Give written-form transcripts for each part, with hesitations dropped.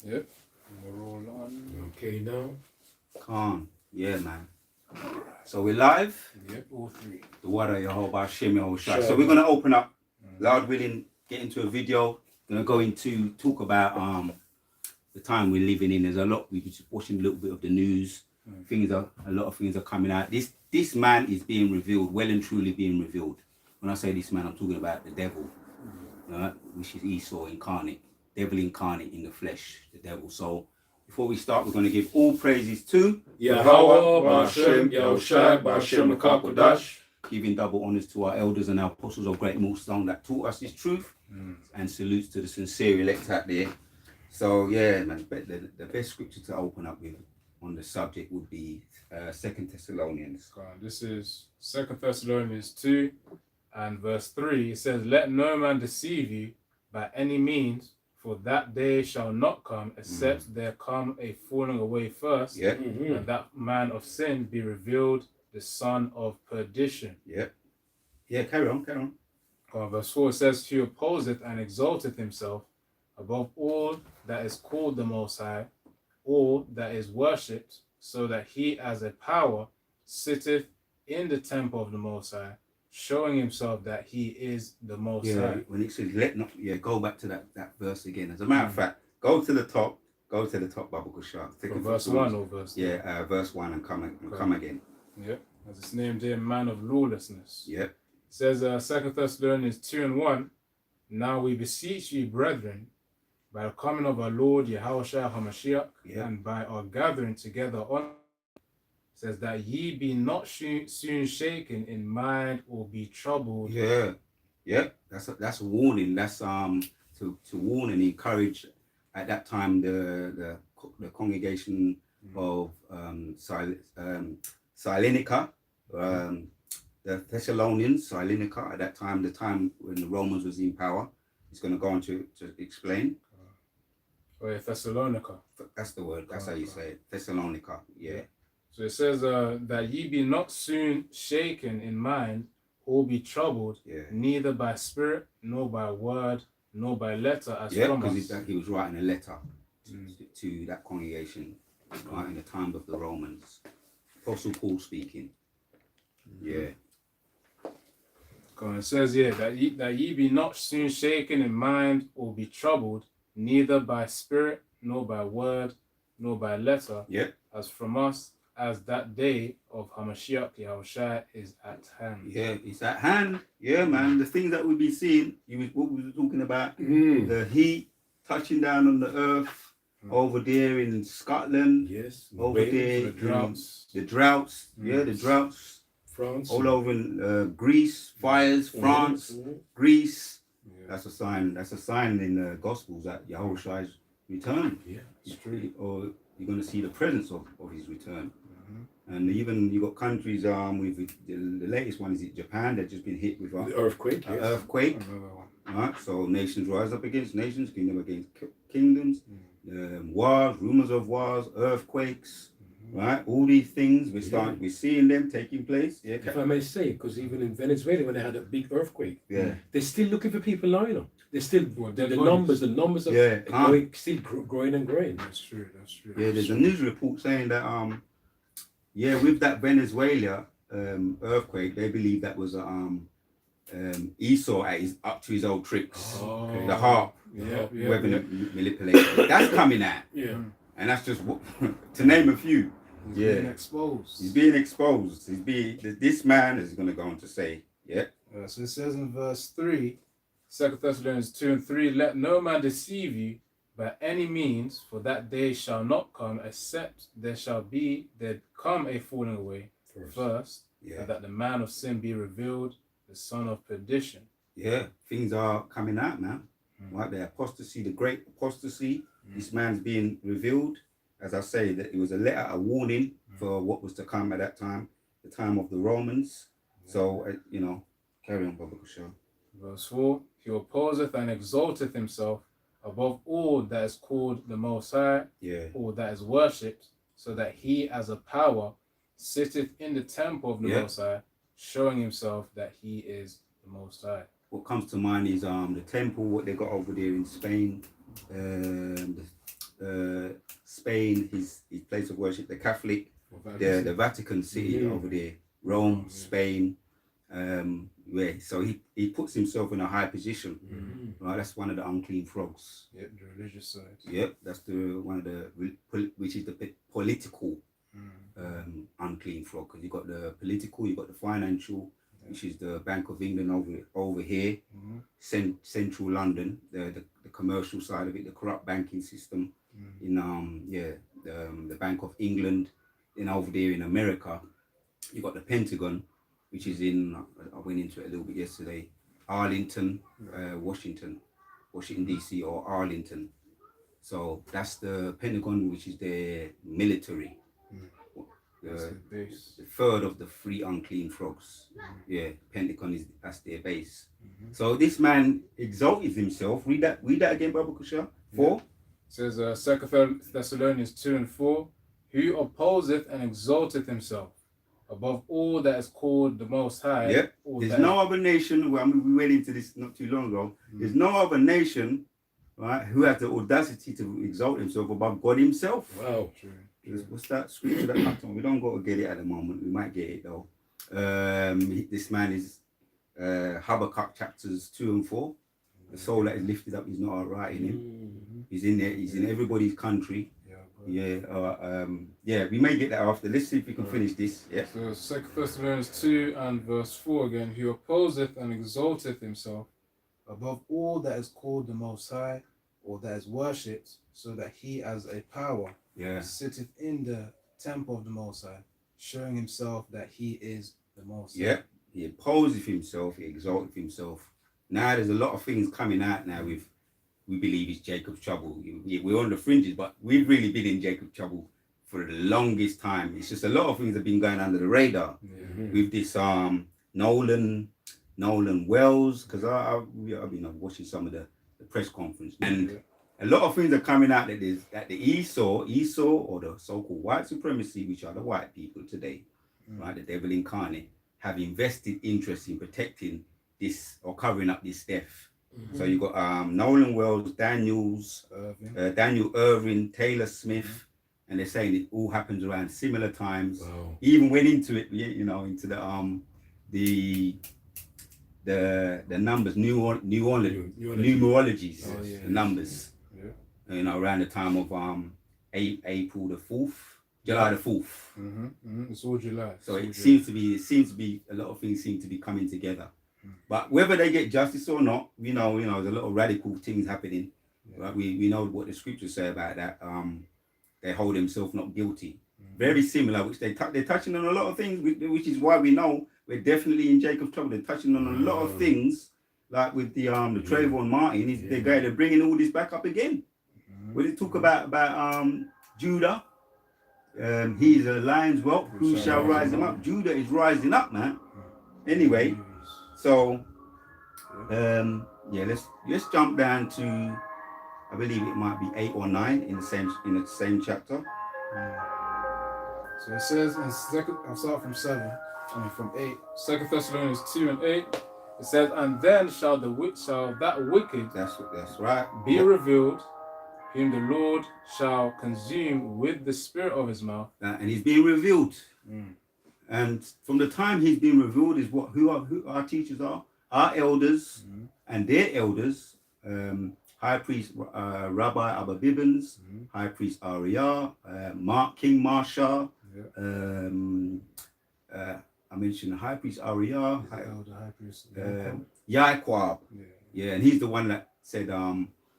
Yep. We're all on. Okay, now. Calm. Yeah, man. So we're live. Yep, all three. The water, Yehovah Hashem, Yehoshua. So we're going to open up, Lord willing, get into a video. Going to go into talk about the time we're living in. There's a lot. We've been watching a little bit of the news. A lot of things are coming out. This man is being revealed, well and truly being revealed. When I say this man, I'm talking about the devil, which is Esau incarnate, devil incarnate in the flesh, the devil. So before we start, we're going to give all praises to Yahweh, Hashem, Yahushua, Hashem, Kakodash. Giving double honors to our elders and our apostles of Great Millstone that taught us this truth, and salutes to the sincere elect out there. So yeah, man, the best scripture to open up with on the subject would be 2 Thessalonians. This is 2 Thessalonians 2 and verse 3. It says, "Let no man deceive you by any means, for that day shall not come, except there come a falling away first, Yeah. and that man of sin be revealed, the son of perdition." Yeah. Yeah, carry on. Verse 4 says, "He opposeth and exalteth himself above all that is called the Most High, all that is worshipped, so that he as a power sitteth in the temple of the Most High, showing himself that he is the Most High." When it says let not, go back to that verse again. As a matter of fact, go to the top, Baba Kushar. From verse 1 or verse 2? Yeah, verse 1 and come again. Yep. As it's named here, man of lawlessness. Yep. It says 2 Thessalonians 2 and 1, "Now we beseech you, brethren, by the coming of our Lord Yahushua HaMashiach, and by our gathering together on," says, "that ye be not soon shaken in mind or be troubled." Yeah. That's a warning. That's to warn and encourage at that time the congregation of Cyrenaica, the Thessalonians, Cyrenaica at that time, the time when the Romans was in power. He's going to go on to explain. Thessalonica. That's the word. That's how you say it. Thessalonica. Yeah. So it says that ye be not soon shaken in mind or be troubled, neither by spirit, nor by word, nor by letter, as from us. Because he was writing a letter to that congregation right in the time of the Romans. Apostle Paul speaking. Yeah. It says here that ye be not soon shaken in mind or be troubled, neither by spirit, nor by word, nor by letter, as from us, as that day of Hamashiach Yahushua is at hand. Yeah, it's at hand. Yeah, man. The things that we'll be seeing, what we were talking about, the heat touching down on the earth, over there in Scotland, over there, the droughts. The droughts. France. All over in Greece, fires, France, Greece. That's a sign in the Gospels that Yahushua's return. Yeah, it's true. Or you're going to see the presence of his return. And even you got countries with the latest one is Japan. They've just been hit with the earthquake. Earthquake. Right. So nations rise up against nations, kingdom against kingdoms. Wars, rumors of wars, earthquakes. Right, all these things we're seeing them taking place. Yeah, if I may say, because even in Venezuela, when they had a big earthquake, they're still looking for people lying on. They're still the numbers are still growing and growing. That's true. Yeah, there's a news report saying that with that Venezuela earthquake, they believe that was Esau up to his old tricks. The harp, weapon manipulation. That's coming out. Yeah. And that's just to name a few. He's being exposed. He's being exposed. This man is going to go on to say, so it says in verse 3, 2 Thessalonians 2 and 3, "Let no man deceive you by any means, for that day shall not come, except there come a falling away first, and that the man of sin be revealed, the son of perdition." Yeah, things are coming out, man. Right, the apostasy, the great apostasy. This man's being revealed. As I say, that it was a letter, a warning for what was to come at that time, the time of the Romans. So, carry on, Baba Kushar. Verse 4, "He opposeth and exalteth himself above all that is called the Most High, all that is worshipped, so that he as a power sitteth in the temple of the Most High, showing himself that he is the Most High." What comes to mind is the temple, what they got over there in Spain, Spain, his place of worship, the Catholic, the Vatican City over there, Rome, Spain. So he puts himself in a high position. Right, that's one of the unclean frogs. Yep, the religious side. Yep, that's one of the which is the political unclean frog. Because you got the political, you got the financial, which is the Bank of England over here, central London, the commercial side of it, the corrupt banking system in the Bank of England. Then over there in America, you got the Pentagon, which is I went into it a little bit yesterday, Arlington, Washington DC or Arlington. So that's the Pentagon, which is their military. The third of the three unclean frogs. Yeah, Pentagon that's their base. So this man exalted himself. Read that again, Brother Kusha. 4. It says 2 Thessalonians 2:4, who opposeth and exalteth himself above all that is called the Most High. Yep. There's no other nation. Well, we went into this not too long ago. There's no other nation, right, who has the audacity to exalt himself above God Himself. Wow. True. What's that scripture that comes on? We don't go to get it at the moment. We might get it though. This man is Habakkuk chapters 2 and 4. The soul that is lifted up is not alright in him. He's in there. He's in everybody's country. Yeah. We may get that after. Let's see if we can finish this. Yeah. So 2 Thessalonians 2 and verse 4 again. Who opposeth and exalteth himself above all that is called the Most High, or that is worshipped, so that he as a power sitteth in the temple of the Most High, showing himself that he is the Most High. Yeah. He opposes himself. He exalts himself. Now there's a lot of things coming out now with. We believe it's Jacob's trouble. We're on the fringes, but we've really been in Jacob's trouble for the longest time. It's just a lot of things have been going under the radar with this Nolan Wells, because I've been watching some of the press conference, and a lot of things are coming out that the Esau or the so-called white supremacy, which are the white people today, right, the devil incarnate, have invested interest in protecting this or covering up this death. So you got Nolan Wells, Daniel Irvin, Taylor Smith, and they're saying it all happens around similar times. Wow. Even went into it, into the numbers, numerologies, the numbers. Around the time of April the 4th, July the 4th. It's all July. So it seems to be a lot of things seem to be coming together. But whether they get justice or not, we know there's a lot of radical things happening. Right? We know what the scriptures say about that. They hold themselves not guilty. Very similar, which they're touching on a lot of things, which is why we know we're definitely in Jacob's trouble. They're touching on a lot of things, like with the Trayvon Martin. They're bringing all this back up again. When they talk about Judah, he's a lion's whelp. Who shall rise him up? Judah is rising up, man. Anyway. So, let's jump down to, I believe it might be 8 or 9 in the same chapter. So it says I'll start from 8. 2 Thessalonians 2 and 8. It says, and then shall that wicked that's right be revealed, whom the Lord shall consume with the spirit of his mouth. And he's being revealed. And from the time he's been revealed is who our teachers are, our elders and their elders, High Priest Rabbi Abba Bibbins, High Priest Ariah, King Marsha, I mentioned High Priest Ariah, Yaquab, and he's the one that said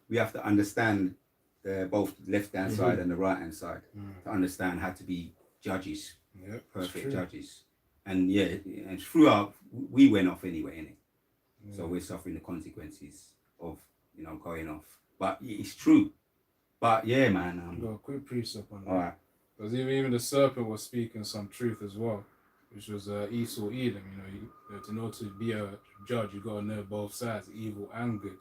we have to understand both the left-hand side and the right-hand side to understand how to be judges. Perfect judges, and throughout we went off anyway, innit? So we're suffering the consequences of going off. But it's true. But yeah, man. Got a quick precept on that. All right. Because even the serpent was speaking some truth as well, which was Esau Edom. To know to be a judge, you got to know both sides, evil and good,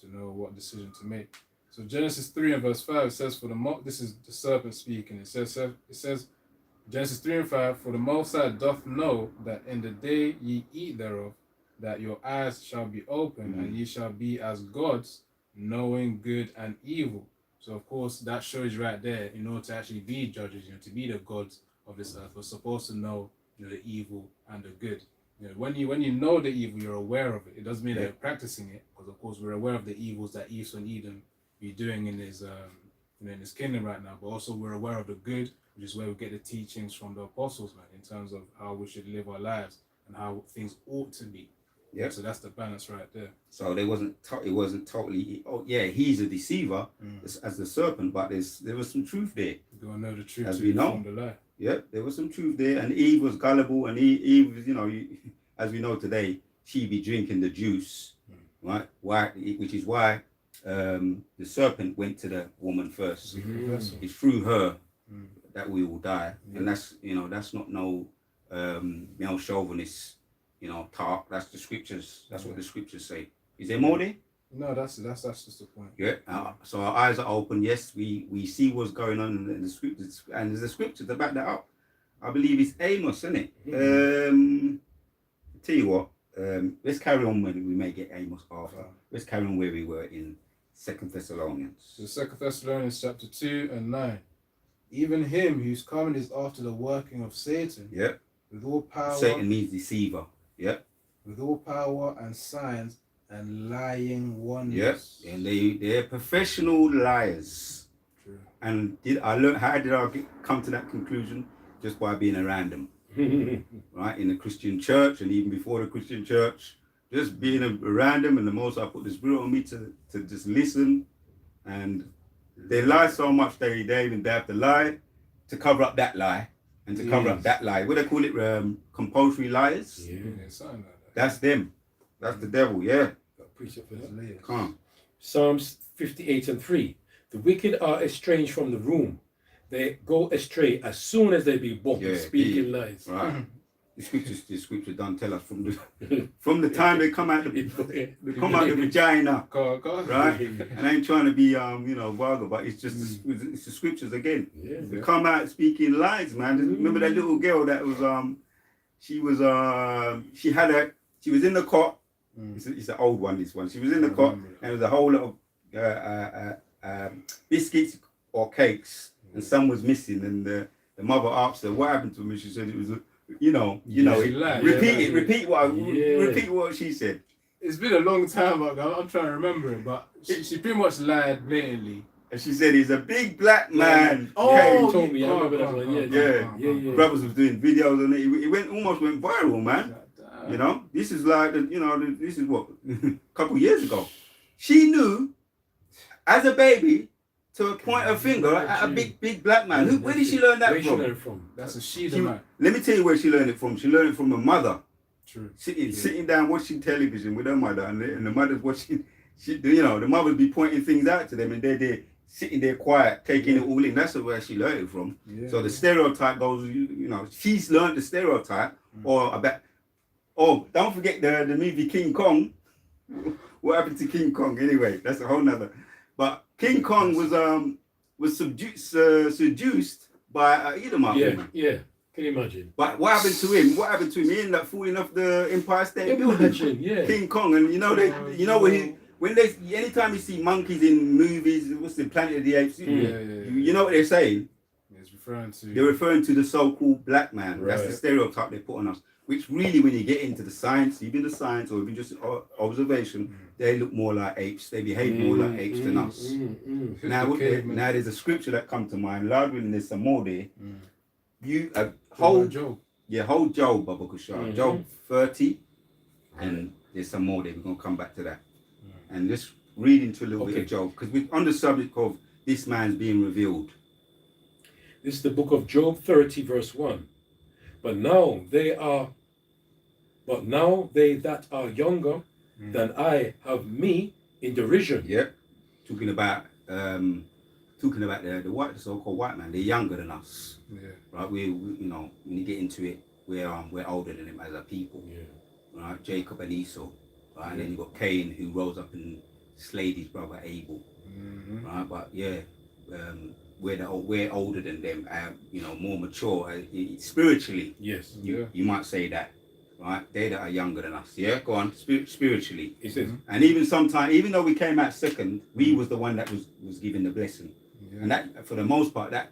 to know what decision to make. So Genesis 3 and verse 5 it says, this is the serpent speaking. It says. Genesis 3 and 5, for the Most High doth know that in the day ye eat thereof, that your eyes shall be open, and ye shall be as gods, knowing good and evil. So of course that shows right there, in order to actually be judges, to be the gods of this earth, we're supposed to know, the evil and the good. When you know the evil, you're aware of it. It doesn't mean that you're practicing it, because of course we're aware of the evils that Esau and Edom be doing in his in his kingdom right now. But also we're aware of the good, which is where we get the teachings from the apostles, man, in terms of how we should live our lives and how things ought to be. Yeah. So that's the balance right there. So it wasn't totally. Oh yeah, he's a deceiver as the serpent, but there was some truth there. You gotta know the truth as we know. From the lie. Yeah, there was some truth there, and Eve was gullible, and Eve was, as we know today, she be drinking the juice, right? Why? Which is why the serpent went to the woman first. It's through her that we will die, and that's not no male chauvinist, talk. That's the scriptures. That's what the scriptures say. Is there more there? No, that's just the point. Yeah. So our eyes are open. Yes, we see what's going on in the scriptures, and there's a scripture to back that up. I believe it's Amos, isn't it? Tell you what. Let's carry on when we may get Amos after. Let's carry on where we were in 2 Thessalonians. So 2 Thessalonians chapter 2 and 9. Even him whose coming is after the working of Satan. Yep. With all power. Satan means deceiver. Yep. With all power and signs and lying wonders. Yes, and they're professional liars. True. And how did I come to that conclusion? Just by being around them, right? In the Christian church, and even before the Christian church, just being around them, and the most I put the Spirit on me to just listen, and they lie so much they even have to lie to cover up that lie, and to cover up that lie. What do they call it? Compulsory liars. Yeah, something like that. That's them. That's the devil, yeah. Precept for that. Come on. Psalms 58 and 3. The wicked are estranged from the room. They go astray as soon as they be born, speaking lies. Right. The scriptures don't tell us from the time they come out the vagina. Right? And I ain't trying to be vulgar, but it's just it's the scriptures again. Yeah. They come out speaking lies, man. Remember that little girl that was she was in the cot. It's an old one, this one. She was in the cot, and there was a whole lot of biscuits or cakes, and some was missing. And the mother asked her, "What happened to me?" She said it was, repeat what she said. It's been a long time ago. I'm trying to remember it, but she pretty much lied blatantly. And she said he's a big black man. Oh, told me. I remember that one. Yeah. Brothers was doing videos on it. It almost went viral, man. This is like, this is what, a couple years ago. She knew, as a baby, to point her finger at a big black man. Where did she learn that from? That's a Shida man. Let me tell you where she learned it from. She learned it from her mother. True. Sitting down watching television with her mother, and the mother's watching. The mother would be pointing things out to them, and they're sitting there quiet, taking it all in. That's where she learned it from. Yeah. So the stereotype goes, she's learned the stereotype, or about. Oh, don't forget the movie King Kong. What happened to King Kong? Anyway, that's a whole nother. But King Kong was seduced by Edomite woman. Yeah. Can you imagine? But what happened to him? He ended up falling off the Empire State Building. Imagine, yeah. King Kong, and anytime you see monkeys in movies, what's the Planet of the Apes? You know what they're saying? They're referring to the so-called black man. Right. That's the stereotype they put on us. Which really, when you get into the science, even the science or even just observation, they look more like apes. They behave more like apes than us. Now there's a scripture that comes to mind. Lord willing, there's some more there. Whole Job, Baba Kushar. Job 30, and there's some more there. We're going to come back to that. And just read into a little bit of Job, because we're on the subject of this man's being revealed. This is the book of Job 30, verse 1. But now they that are younger than I have me in derision. Yep. Talking about the so-called white man. They're younger than us. Yeah. Right. We when you get into it, we're older than them as a people. Yeah. Right. Jacob and Esau. Right. And then you got Cain, who rose up and slayed his brother Abel. Right. But we're older than them, more mature spiritually. Yes. You might say that, right? They that are younger than us. Yeah, go on. Spiritually. He says, and even sometimes, even though we came out second, we was the one that was given the blessing. Yeah. And that, for the most part, that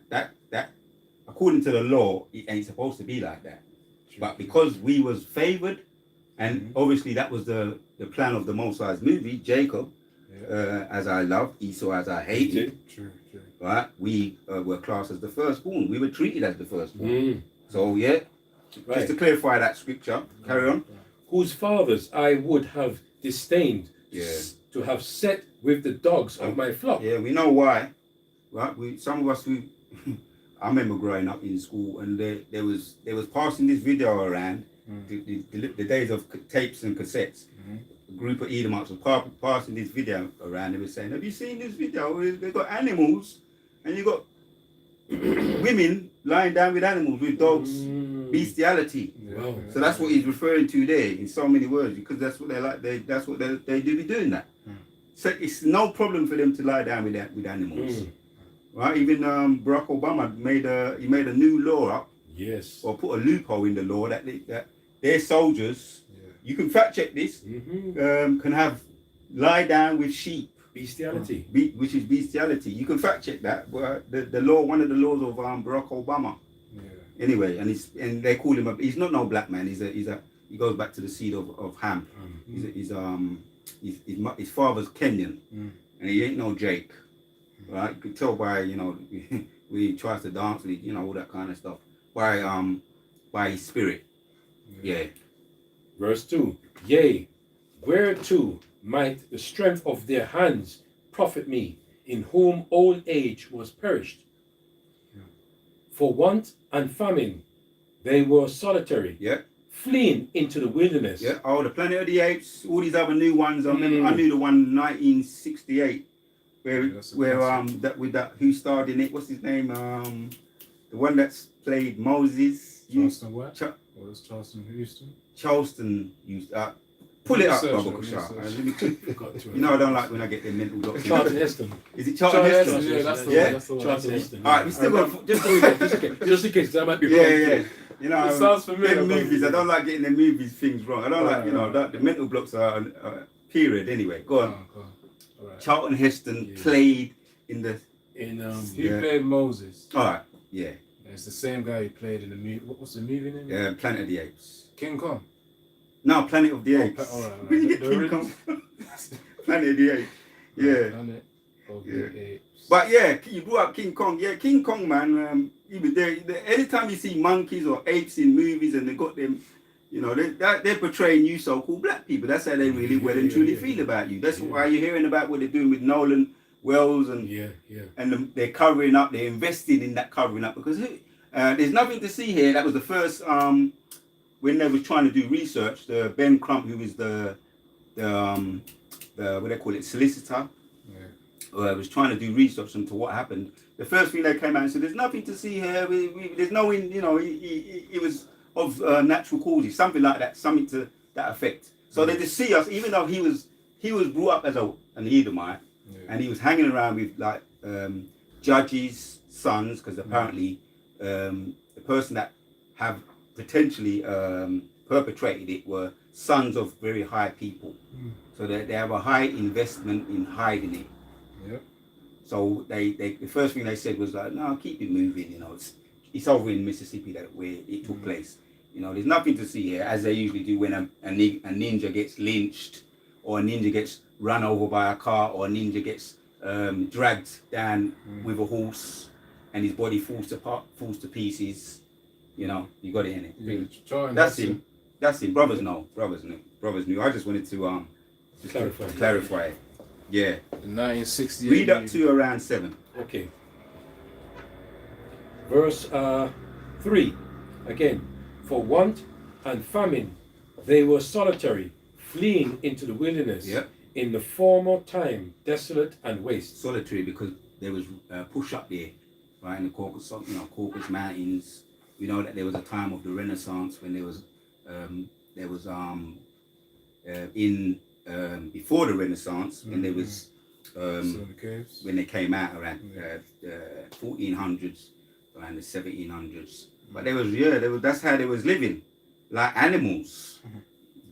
according to the law, it ain't supposed to be like that. True. But because we was favored, and obviously that was the plan of the Most High's movie, Jacob, as I love, Esau as I hated. True. Right? We were classed as the firstborn. We were treated as the firstborn. So yeah, just to clarify that scripture, carry on. Whose fathers I would have disdained to have set with the dogs of my flock. Yeah, we know why. Right? Some of us who I remember growing up in school, and they was passing this video around. The days of tapes and cassettes. A group of Edomites were passing this video around. They were saying, "Have you seen this video? They've got animals, and you got women lying down with animals, with dogs, bestiality." Wow. So that's what he's referring to there in so many words, because that's what they like. That's what they do be doing that. So it's no problem for them to lie down with animals, right? Even Barack Obama made a new law up. Yes. Or put a loophole in the law that their soldiers, you can fact check this, can have lie down with sheep. Bestiality. Which is bestiality. You can fact check that. But the law, one of the laws of Barack Obama. Yeah. Anyway, and they call him he's not no black man. He goes back to the seed of Ham. His father's Kenyan, and he ain't no Jake. Right? You could tell by when he tries to dance, all that kind of stuff. By his spirit. Yeah. Verse 2. Yea, whereto might the strength of their hands profit me, in whom old age was perished? For want and famine they were solitary, fleeing into the wilderness. Yeah. Oh, the Planet of the Apes, all these other new ones. I remember, I knew the one 1968 who starred in it. What's his name? The one that's played Moses. Charleston what? Or was Charleston Houston? Charleston used pull it up, Baba Kushar. I don't like when I get their mental blocks. Charlton Heston. Is it Charlton Heston? Yeah, that's the one. Charlton Heston. All right, we still got just in case that might be wrong. Yeah. It sounds familiar. Them movies, I don't like getting the movies things wrong. I don't like, the mental blocks are period anyway. Go on. Right. Charlton Heston played in the... He played Moses. All right, yeah. It's the same guy who played in the movie. What's the movie name? Yeah, Planet of the Apes. King Kong. No, Planet of the Apes. Where you get King Kong? Planet of the Apes. Yeah. Planet of the Apes. But yeah, you grew up King Kong. Yeah, King Kong, man. Even there, anytime you see monkeys or apes in movies and they got them, they're portraying you so-called black people. That's how they really well and truly feel about you. That's why you're hearing about what they're doing with Nolan Wells and they're covering up. They're investing in that covering up because there's nothing to see here. That was the first when they was trying to do research. The Ben Crump, who is the what they call it, solicitor, was trying to do research into what happened. The first thing they came out and said, "There's nothing to see here. There's no, it was of natural causes, something like that, something to that effect." So they just see us, even though he was brought up as an Edomite, and he was hanging around with like judges' sons, because apparently the person that have potentially perpetrated it were sons of very high people. So they have a high investment in hiding it. Yep. So the first thing they said was like, "No, keep it moving. It's over in Mississippi where it took place. There's nothing to see here," as they usually do when a ninja gets lynched, or a ninja gets run over by a car, or a ninja gets dragged down with a horse, and his body falls to pieces. You got it in it. Yeah, that's him. That's him. Brothers knew. I just wanted to clarify it. Yeah. The 1968. Read up to around 7. Okay. Verse 3. Again. For want and famine, they were solitary, fleeing into the wilderness. Yep. In the former time, desolate and waste. Solitary because there was push up there, right in the Caucasus Mountains. We know that there was a time of the Renaissance when there was before the Renaissance when there was when they came out around 1400s, around the 1700s. But that's how they was living. like animals,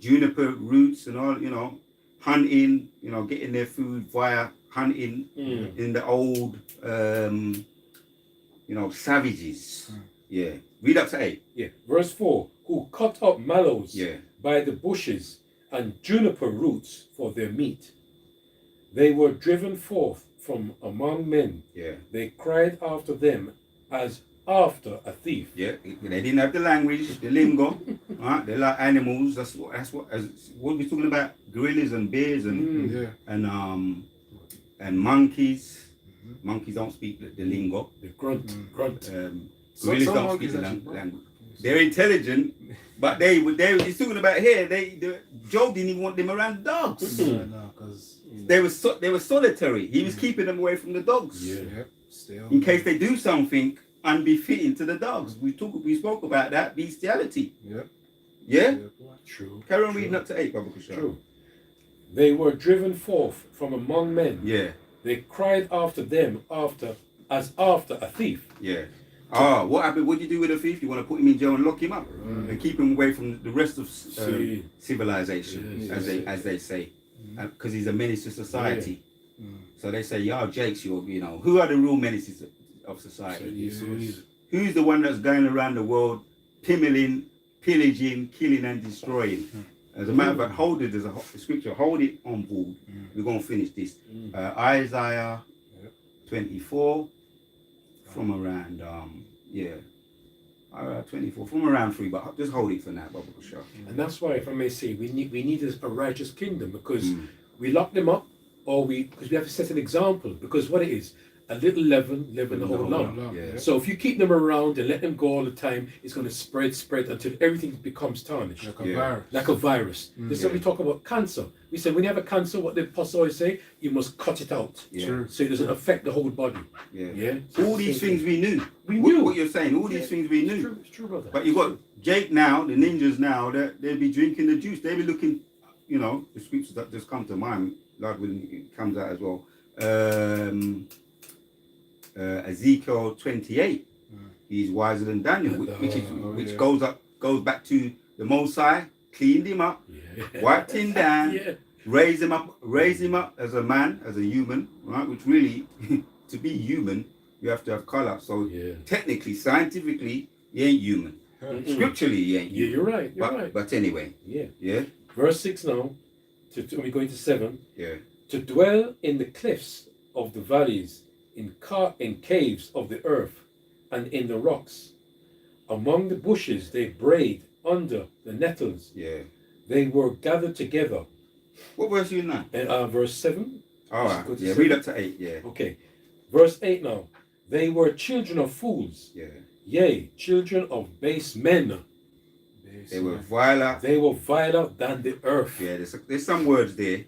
juniper roots and all, hunting, getting their food via hunting in the old, savages. Yeah. Read up to 8. Yeah. Verse 4. Who cut up mallows Yeah. by the bushes and juniper roots for their meat. They were driven forth from among men. Yeah. They cried after them as after a thief. Yeah. They didn't have the language, the lingo. Right? They're like animals. That's what we're talking about. Gorillas and bears and monkeys. Monkeys don't speak the lingo. The grunt. Gorillas Some don't monkeys speak the actually- language. They're intelligent, but he's talking about here. Job didn't even want them around dogs. No, because They were solitary. He was keeping them away from the dogs. Yeah. Still. In case they do something unbefitting to the dogs. We spoke about that bestiality. Yep. Yeah? True. Carry on reading up to 8, Baba Kushal. True. They were driven forth from among men. Yeah. They cried after them as after a thief. Yeah. What happened? What do you do with a thief? You want to put him in jail and lock him up and keep him away from the rest of civilization, Yes. as they say, because he's a menace to society. So they say, Jakes, who are the real menaces of society? Who's the one that's going around the world, pimmeling, pillaging, killing, and destroying? As a matter of fact, hold it as a scripture. Hold it on board. We're going to finish this. Isaiah 24. From around, 24, from around 3, but just hold it for now, Baba Kushal. And that's why, if I may say, we need a righteous kingdom, because we lock them up, because we have to set an example. Because what it is, a little leaven the whole lump. Yeah. So if you keep them around and let them go all the time, it's going to spread until everything becomes tarnished. Like a virus. Like a virus. So we talk about cancer. We say when you have a cancer, what the apostle always say, you must cut it out. Yeah. True. So it doesn't affect the whole body. Yeah. Yeah. All these things we knew. We knew. What you're saying, all these things we knew. It's true, brother. But you got Jake now, the ninjas now, they'll be drinking the juice. They'll be looking, the scriptures that just come to mind, Lord willing, it comes out as well. Ezekiel 28. He's wiser than Daniel, which goes back to the Most High, cleaned him up, wiped him down, raised him up as a man, as a human, right? Which really, to be human, you have to have color. So technically, scientifically, he ain't human. Scripturally, he ain't human. You're right. You're right. But anyway, Yeah. Verse 6 now. We go into 7. yeah, To dwell in the cliffs of the valleys, in caves of the earth, and in the rocks. Among the bushes they brayed under the nettles. yeah. They were gathered together. What verse are you in now? Verse 7. All right, Go to yeah, 7. read up to 8, yeah. Okay. Verse 8 now. They were children of fools. Yeah. Yea, children of base men. They were viler. They were viler than the earth. Yeah, there's some words there.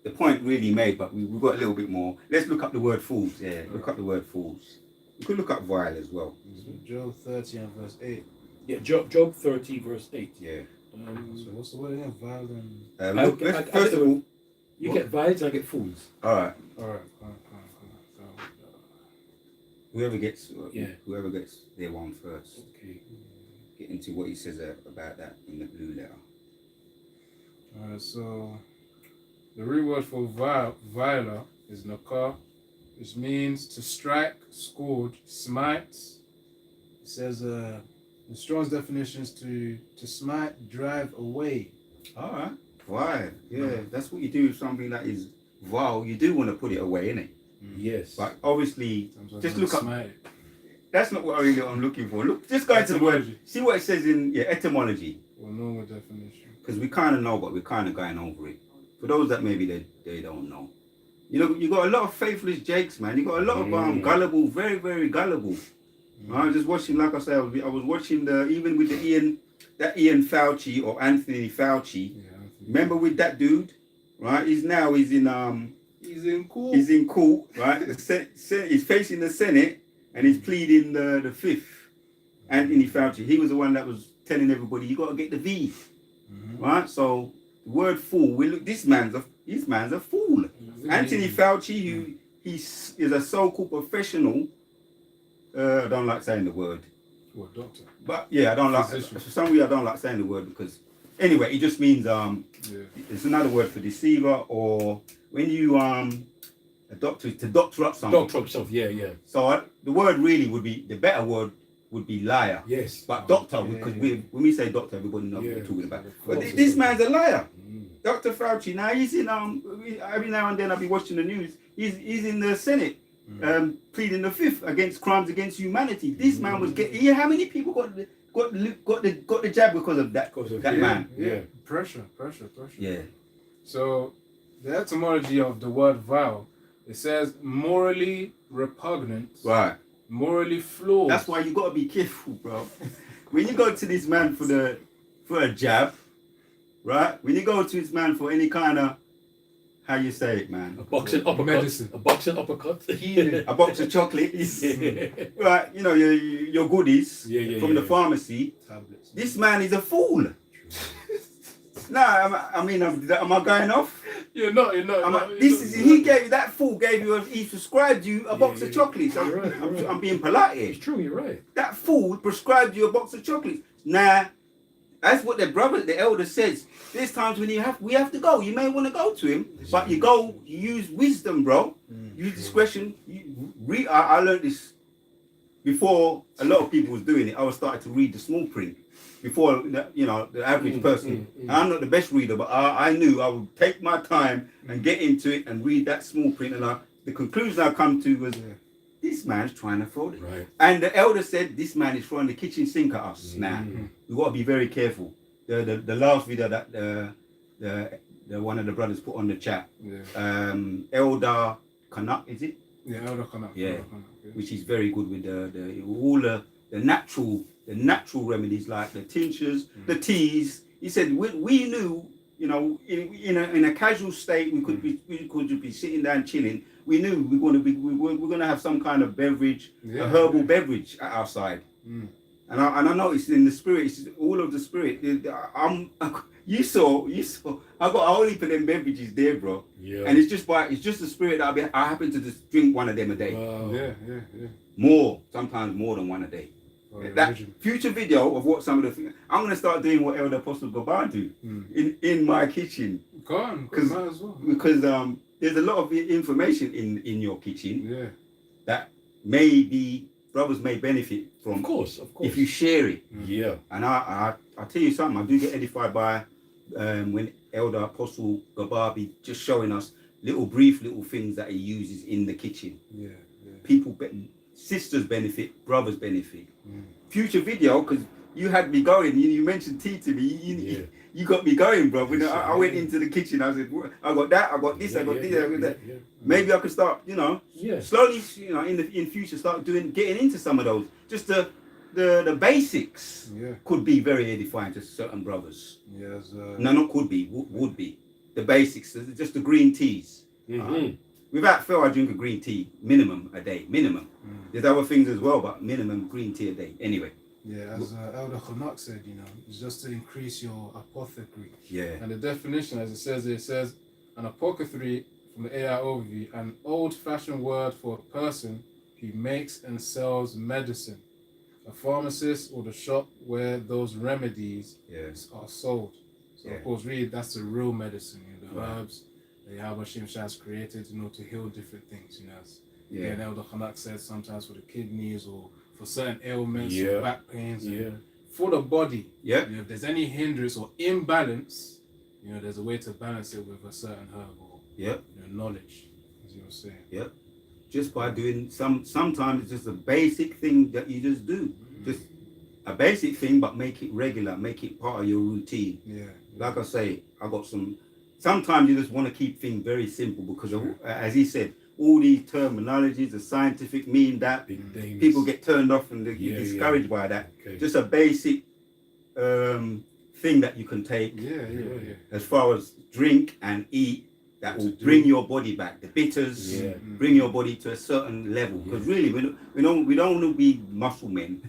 The point really made, but we've got a little bit more. Let's look up the word fools. Yeah, look up the word fools. You could look up vile as well. So Job 30 and verse 8. Yeah, Job 30 verse 8. Yeah. So what's the word again? Violent. Look, first of all, You get viles, I get fools. all right. Alright. Whoever gets their one first. Okay. Get into what he says about that in the blue letter. Alright, so the root word for viola is nakar, which means to strike, scourge, smite. It says the Strong's definition is to smite, drive away. All right. Vile. Yeah, that's what you do with something that is vile. You do want to put it away, innit? Yes. But obviously, Sometimes just I'm look up. smite. That's not what I'm looking for. Look, just go into the word. Etymology. See what it says in etymology. Or normal definition. Because we kind of know, but we're kind of going over it. For those that maybe they don't know. You got a lot of faithless Jakes, man. You got a lot of gullible, very, very gullible. I was just watching, like I said, I was watching even with Ian Fauci or Anthony Fauci. Yeah, Remember with that dude, right? He's in court, right? He's facing the Senate and he's pleading the fifth. Anthony Fauci, he was the one that was telling everybody you got to get the V, right? So the word fool, this man's a fool. Anthony Fauci, who is a so-called professional. I don't like saying the word. What, doctor? But yeah, I don't like. Physician. For some reason, I don't like saying the word because anyway, it just means Yeah. it's another word for deceiver or when you a doctor to doctor up something. Doctor himself, yeah. So the word really would be the better word would be liar. Yes. But doctor, Yeah, because yeah. when we say doctor, everybody knows what Yeah. we're talking about. Of But course. this man's a liar. Mm. Dr. Fauci. Now he's in every now and then I'll be watching the news. He's in the Senate pleading the fifth against crimes against humanity. This man was getting. Yeah, how many people got the jab because of that? Because of that him. man. Yeah. Pressure. Yeah. So the etymology of the word vile, it says morally repugnant, Right. morally flawed. That's why you gotta be careful, bro. When you go to this man for a jab, right? When you go to this man for any kind of how you say it, man, A boxing uppercut. Medicine. A boxing uppercut. a box of chocolates, Yeah. right? You know your goodies Yeah, from the pharmacy. tablets. This man is a fool. Nah, I mean, am I going off? You're not. He prescribed you a box of chocolates. You're right, you're right. I'm being polite here. It's true, you're right. That fool prescribed you a box of chocolates. Nah, that's what the elder says. There's times when we have to go. You may want to go to him, but you use wisdom, bro. Use discretion. I learned this before a lot of people was doing it. I was starting to read the small print before the average person. I'm not the best reader, but I knew I would take my time and get into it and read that small print. And the conclusion I come to was this man's trying to throw it. Right. And the elder said this man is throwing the kitchen sink at us. Now we got to be very careful. The last video that the one of the brothers put on the chat, Elder Canuck, is it? Yeah, Elder Canuck. Yeah. Which is very good with all the natural remedies like the tinctures, the teas. He said we knew, in a casual state we could be sitting down chilling. We knew we're gonna have some kind of beverage, a herbal beverage at our side. And I noticed in the spirit, it's all of the spirit. You saw. I got a whole heap of them beverages there, bro. Yeah. And it's just the spirit that I happen to just drink one of them a day. Wow. Yeah. Sometimes more than one a day. Oh, That religion. future video of what some of the things. I'm gonna start doing what Elder Apostle Gabar do in my kitchen Go on, because might as well. because there's a lot of information in your kitchen Yeah. that maybe brothers may benefit from. Of course. If you share it. Yeah. And I tell you something, I do get edified by when Elder Apostle Gabar be just showing us brief little things that he uses in the kitchen. Yeah. Sisters benefit, brothers benefit. Future video, because you had me going. You mentioned tea to me. You got me going, bro. When I went into the kitchen, I said, I got that, I got this, I got this, I got that. Maybe I could start, slowly, in future, start getting into some of those. Just the basics could be very edifying to certain brothers. Yes. No, not could be, would be. The basics, just the green teas. Without fail, I drink a green tea minimum a day. Minimum. There's other things as well, but minimum green tea a day. Anyway. Yeah, as Elder Canuck said, it's just to increase your apothecary. Yeah. And the definition, as it says an apothecary from the AI overview, an old-fashioned word for a person who makes and sells medicine, a pharmacist or the shop where those remedies are sold. So of course, really, that's the real medicine. The herbs that Yahweh Shem has created, to heal different things. As again, Elder Canuck said, sometimes for the kidneys or for certain ailments, or back pains, for the body. If there's any hindrance or imbalance, there's a way to balance it with a certain herb or knowledge, as you were saying. Just by doing sometimes it's just a basic thing that you just do. Just a basic thing, but make it regular, make it part of your routine. Like I say, I got sometimes you just want to keep things very simple because as he said, all these terminologies, the scientific mean that people get turned off and they get discouraged by that. Just a basic thing that you can take as far as drink and eat that will bring your body back. The bitters bring your body to a certain level. Because really, we don't want to be muscle men.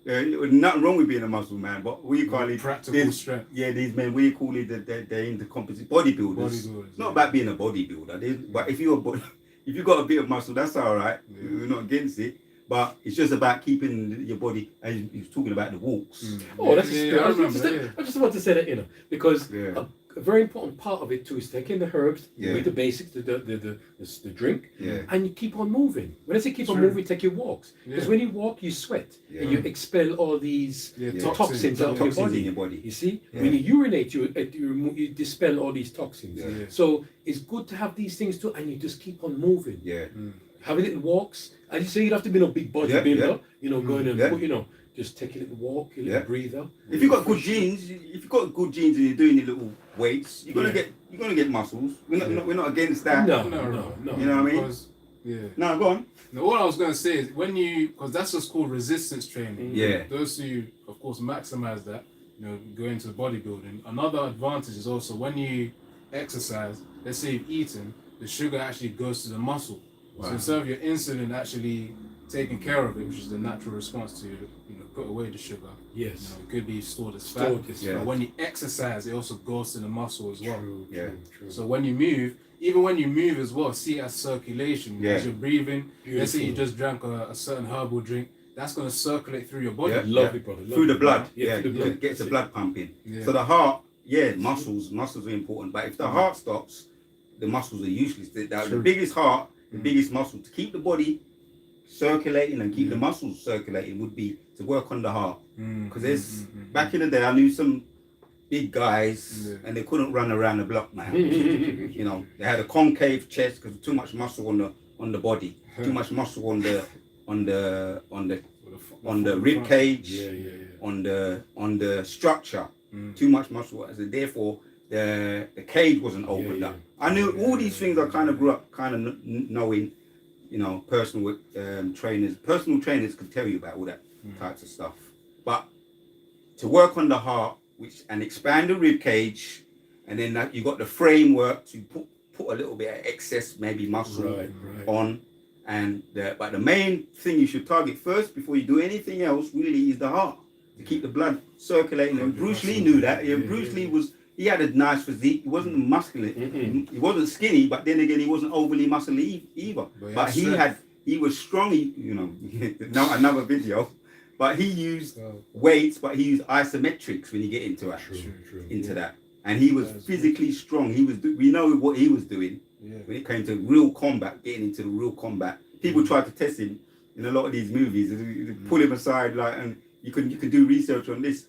Nothing wrong with being a muscle man, but we call it practical strength. These men, we call it they're into composite bodybuilders. It's not about being a bodybuilder, but if you got a bit of muscle, that's all right. We're not against it. But it's just about keeping your body. And he was talking about the walks. Oh, that's Yeah, a yeah, I I, remember, just, yeah. I just want to say that, you know, because Yeah. a very important part of it too is taking the herbs, Yeah. with the basics, the drink, Yeah. and you keep on moving. When I say keep on True. moving, take your walks. Because Yeah. when you walk, you sweat Yeah. and you expel all these Yeah, toxins out of your Toxins body. in your body. You see, Yeah. when you urinate, you dispel all these toxins. Yeah. Yeah. So it's good to have these things too, and you just keep on moving. Yeah. Have a little walks. And you say you don't have to be no big bodybuilder, Yeah, yeah. you know, going and Yeah. you know, just take a little walk, a little Yeah. breather. If you got good genes, if you got good genes and you're doing your little weights, you're Yeah. gonna get muscles. We're not, Yeah. we're not against that. No. You know You know what I mean? Because, yeah. No, go on. Now, all I was going to say is when you, because that's what's called resistance training. Yeah. Those who, of course, maximize that, you know, go into bodybuilding. Another advantage is also when you exercise, let's say you've eaten, the sugar actually goes to the muscle. So Wow. instead of your insulin actually taking care of it, which is the natural response to, you know, put away the sugar. You Yes. know, it could be stored as fat. Stored as Yeah. But when you exercise, it also goes to the muscle as well. True, Yeah. true. So when you move, even when you move as well, see it as circulation. Yeah. As you're breathing, let's say you Beautiful. just drank a certain herbal drink, that's going to circulate through your body. Yeah. Lovely, brother. Through the blood. Yeah, Yeah, through the blood. it gets the That's blood pumping. Yeah. So the heart, muscles are important. But if the heart stops, the muscles are useless. The True. biggest heart, the biggest muscle to keep the body circulating and keep the muscles circulating would be to work on the heart. Because there's back in the day, I knew some big guys Yeah. and they couldn't run around the block, man. it. You know, they had a concave chest because too much muscle on the body, too much muscle on the rib cage, Yeah. on the structure, too much muscle. So therefore, the cage wasn't opened Yeah, up. I knew all these things. I kind of grew up kind of knowing, you know, personal trainers could tell you about all that types of stuff. But to work on the heart, and expand the rib cage, and then you got the framework to put a little bit of excess maybe muscle Right. on. But the main thing you should target first before you do anything else really is the heart, to keep the blood circulating. And Bruce Lee knew that. Yeah, Bruce Lee he had a nice physique. He wasn't muscular. He wasn't skinny, but then again he wasn't overly muscly either. But He was strong. You know, another video. But he used weights, but he used isometrics when you get into it, True. into that. And he was That's physically strong. We know what he was doing. Yeah. When it came to real combat, getting into the real combat, people tried to test him in a lot of these movies. They pull him aside, like, and you can do research on this.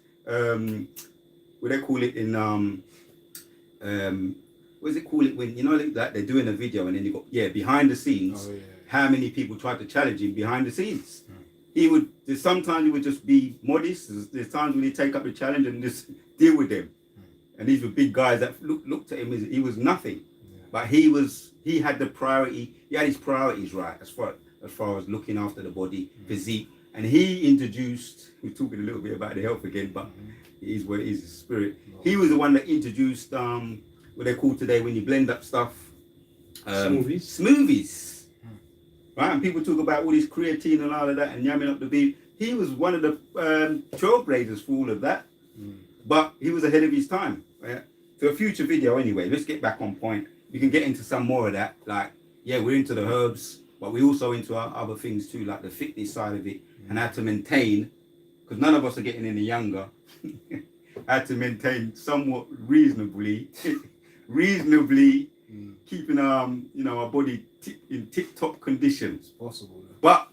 What they call it in what does it call it when you know like they're doing a video and then you got behind the scenes. Oh, yeah. How many people tried to challenge him behind the scenes? Sometimes he would just be modest. There's times when he take up the challenge and just deal with them. And these were big guys that looked at him as he was nothing. But he had the priority. He had his priorities right as far as looking after the body, physique. And he introduced. We're talking a little bit about the health again, but it is what it is. The spirit. He was the one that introduced what they call today when you blend up stuff. Smoothies. Right, and people talk about all this creatine and all of that and yamming up the beef. He was one of the trailblazers for all of that. But he was ahead of his time. Right? To a future video anyway, let's get back on point. We can get into some more of that. Like, we're into the herbs, but we're also into our other things too, like the fitness side of it and how to maintain, because none of us are getting any younger, how to maintain somewhat reasonably keeping our body in tip-top condition. It's possible. Though. But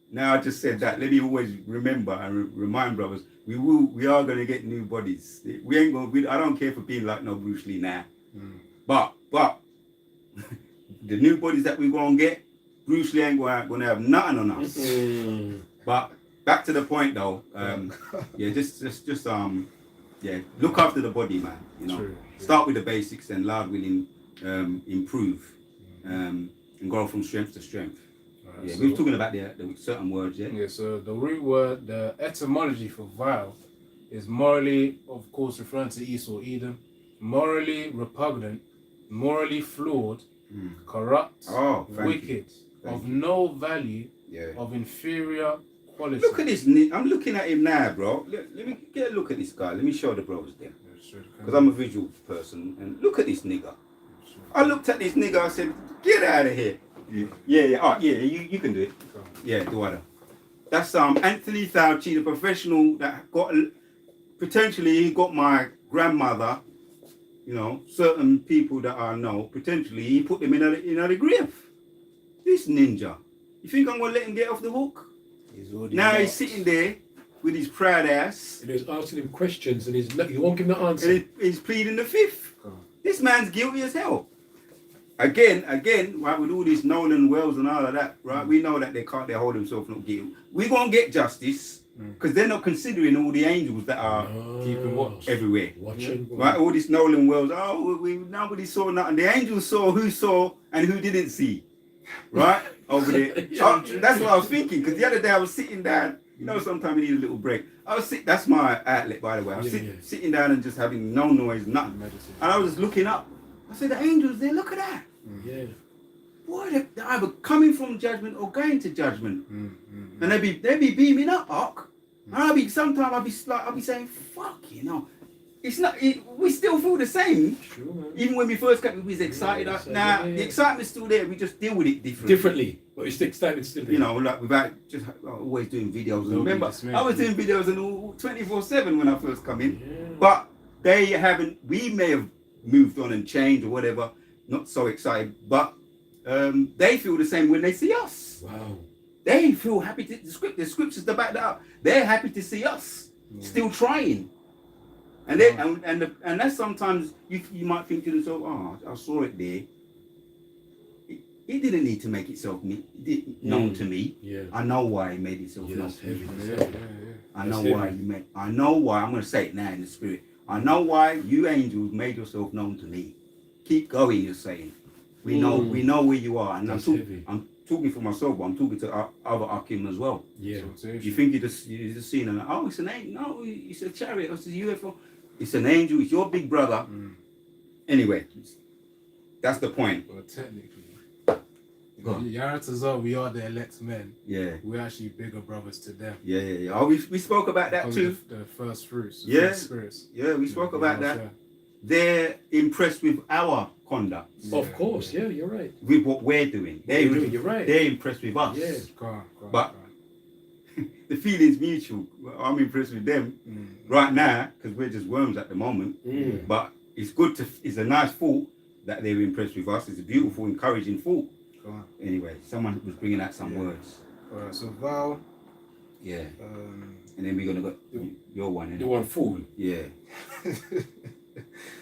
now I just said that, let me always remember and remind brothers, we are going to get new bodies. We ain't going. I don't care for being like no Bruce Lee now. But the new bodies that we're going to get, Bruce Lee ain't going to have nothing on us. But back to the point though. Just look after the body, man. You know, True. start with the basics, and Lord will improve and grow from strength to strength. Alright, We were talking about the certain words, Yeah, so the root word, the etymology for vile is morally, of course, referring to Esau or Edom, morally repugnant, morally flawed, corrupt, wicked, of no value, of inferior quality. Look at this. I'm looking at him now, bro. Let me get a look at this guy. Let me show the bros there. Because I'm a visual person. And look at this nigga. I looked at this nigga, I said, get out of here. Yeah. Oh, yeah. You can do it. Go on. Yeah, Duada. That's Anthony Fauci, the professional that got potentially he got my grandmother. You know, certain people that I know potentially he put them in a grave. This ninja. You think I'm gonna let him get off the hook? He's already Now marked. he's sitting there with his proud ass. And he's asking him questions, and he won't give him the answer. And he's pleading the fifth. Go on. This man's guilty as hell. Again, right, with all this Nolan Wells and all of that, right, we know that they hold themselves not guilty. We're going to get justice because they're not considering all the angels that are Keeping watch. everywhere. Watching. Right, all this Nolan Wells, nobody saw nothing. The angels saw who saw and who didn't see. Right? Over there. That's what I was thinking because the other day I was sitting down. You know, sometimes you need a little break. That's my outlet, by the way. I was sitting down and just having no noise, nothing. Medicine. And I was just looking up. I said, the angels there, look at that. Yeah. Boy, they're either coming from judgment or going to judgment. And they be beaming up, Ark. And sometimes I'll be saying, fuck, you know. It's not, we still feel the same. True, man. Even when we first came, we was excited. The excitement's still there. We just deal with it Differently. But it's the excitement still there. You know, like without just always doing videos. No Remember, dismay. I was doing videos and all 24/7 when I first come in. Yeah. But they haven't. We may have moved on and changed or whatever. Not so excited, but they feel the same when they see us. Wow. They feel happy. The scriptures to back that up. They're happy to see us still trying. And they and that's sometimes you might think to yourself, oh, I saw it there. It didn't need to make itself known to me. Yeah. I know why it made itself known That's to me. heavy. I know That's why heavy. you made. I know why. I'm going to say it now in the spirit. I know why you angels made yourself known to me. Keep going. You're saying. We know where you are, and That's I'm talking for myself, but I'm talking to other Akim as well. Yeah. You think you're just seeing and oh, it's an angel. No, it's a chariot. It's a UFO. It's an angel. It's your big brother. Anyway, that's the point. Well, technically, Go on. Yaratazar, we are the elect men. Yeah. We're actually bigger brothers to them. Yeah. Oh, we spoke about that Because too. of the first fruits. The Yeah. first spirits. Yeah, we spoke about that. Yeah. They're impressed with our conduct, Of course. Yeah, you're right. with what we're doing. You're right. They're impressed with us. Yeah. Go on, But- go on. The feeling's mutual. I'm impressed with them right now because we're just worms at the moment. But it's good it's a nice thought that they're impressed with us. It's a beautiful, encouraging thought. Go on. Anyway, someone was bringing out some words. Alright, so Val, Yeah. And then we're going to go your one. The innit? one fool. Yeah.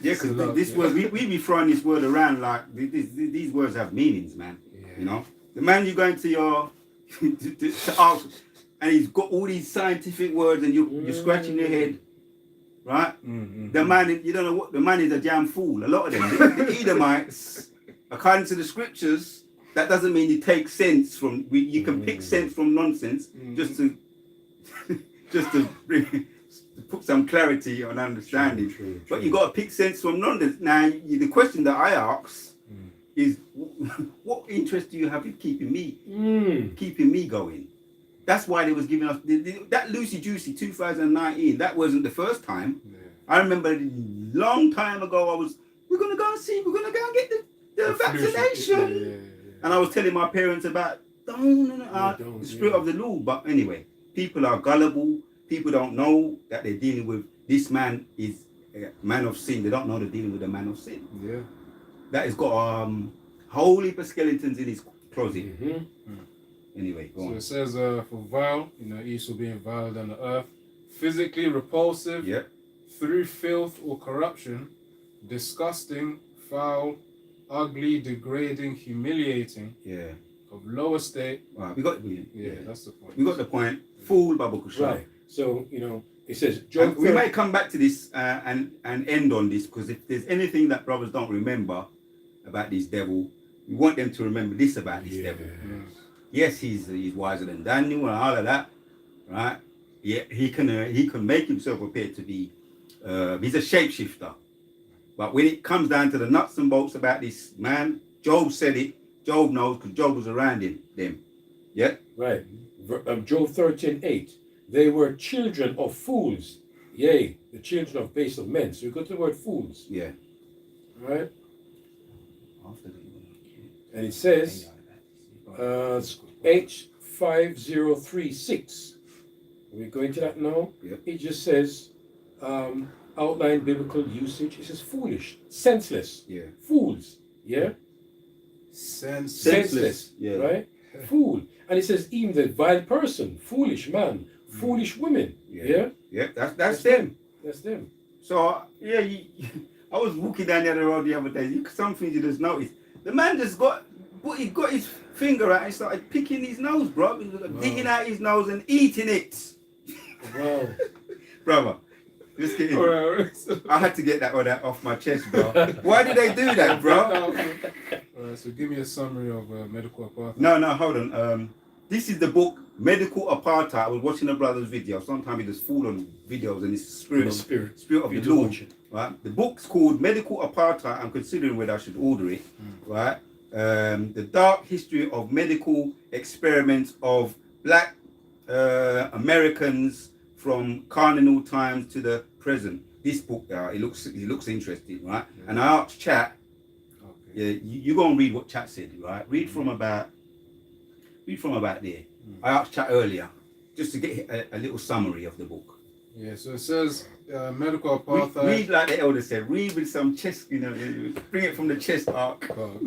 Yeah, It's a because lot, this yeah. word, we be throwing this word around like these words have meanings, man. Yeah. You know, the man you go into your to ask, and he's got all these scientific words, and you're scratching your head, right? The man, you don't know what the man is a damn fool. A lot of them, the Edomites, according to the scriptures, that doesn't mean you take sense from. You can pick sense from nonsense just to bring. To put some clarity on understanding, True. but you got to pick sense from nonsense. Now, the question that I ask is, what interest do you have in keeping me going? That's why they was giving us that Lucy Juicy 2019. That wasn't the first time. Yeah. I remember a long time ago. We're gonna go and get the vaccination, Yeah. and I was telling my parents about the spirit of the Lord. But anyway, people are gullible. People don't know that they're dealing with this man is a man of sin. They don't know they're dealing with a man of sin. Yeah. That has got whole heap of skeletons in his closet. Anyway, go So on. it says for vile, Esau being vile than the earth, physically repulsive, Yep. through filth or corruption, disgusting, foul, ugly, degrading, humiliating, Yeah. of low estate. Right. Yeah, that's the point. We got the point. Fool Babu Kushai. Right. So, it says, And we might come back to this and end on this, because if there's anything that brothers don't remember about this devil, we want them to remember this about this devil. Yes, he's wiser than Daniel and all of that, right? Yeah, he can make himself appear to be he's a shapeshifter. But when it comes down to the nuts and bolts about this man, Job said it. Job knows because Job was around them. Yeah. Right. Job 13:8. They were children of fools. Yea, the children of base of men. So you got the word fools. Yeah. Right? After the, And it says, H5036. We're going to that now. Yep. It just says outline biblical usage. It says foolish, senseless, Yeah. fools. Yeah, senseless. Yeah. Right, fool. And it says even the vile person, foolish man, foolish women. Yeah, Yeah. That's them. That's them. So yeah, I was walking down the other road the other day. Something you just noticed. The man just got his finger out and started picking his nose, bro. He was digging out his nose and eating it. Wow. Brother, just kidding. Alright, I had to get that off my chest, bro. Why did they do that, bro? Alright, so give me a summary of medical apartheid. No, hold on. This is the book Medical Apartheid. I was watching a brother's video. Sometimes he just fall on videos and it's Spirit of the Lord. Right? The book's called Medical Apartheid. I'm considering whether I should order it. Right? The dark history of medical experiments of black Americans from colonial times to the present. This book, it looks interesting, right? Yeah. And I asked Chat. Okay. Yeah, you go and read what Chat said, right? Read from about there. I asked Chat earlier just to get a little summary of the book. Yeah, so it says medical apartheid. Read like the elder said. Read with some chest, bring it from the chest arc. So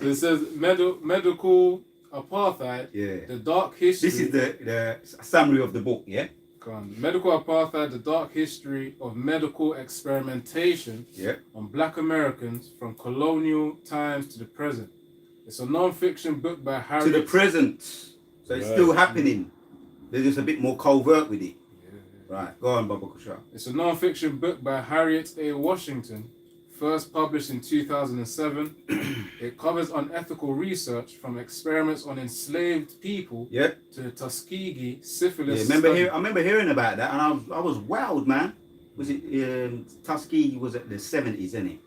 it says medical apartheid. Yeah. The dark history. This is the summary of the book, yeah? Medical apartheid, the dark history of medical experimentation Yeah. on black Americans from colonial times to the present. It's a non-fiction book by Harry. To the present. So it's still happening. They're just a bit more covert with it. Right, go on, Baba Kusha. It's a non-fiction book by Harriet A. Washington, first published in 2007. It covers unethical research from experiments on enslaved people Yeah. to the Tuskegee syphilis. I study. remember hearing about that, and I was wowed, man. Was it Tuskegee was at the 70s, isn't it?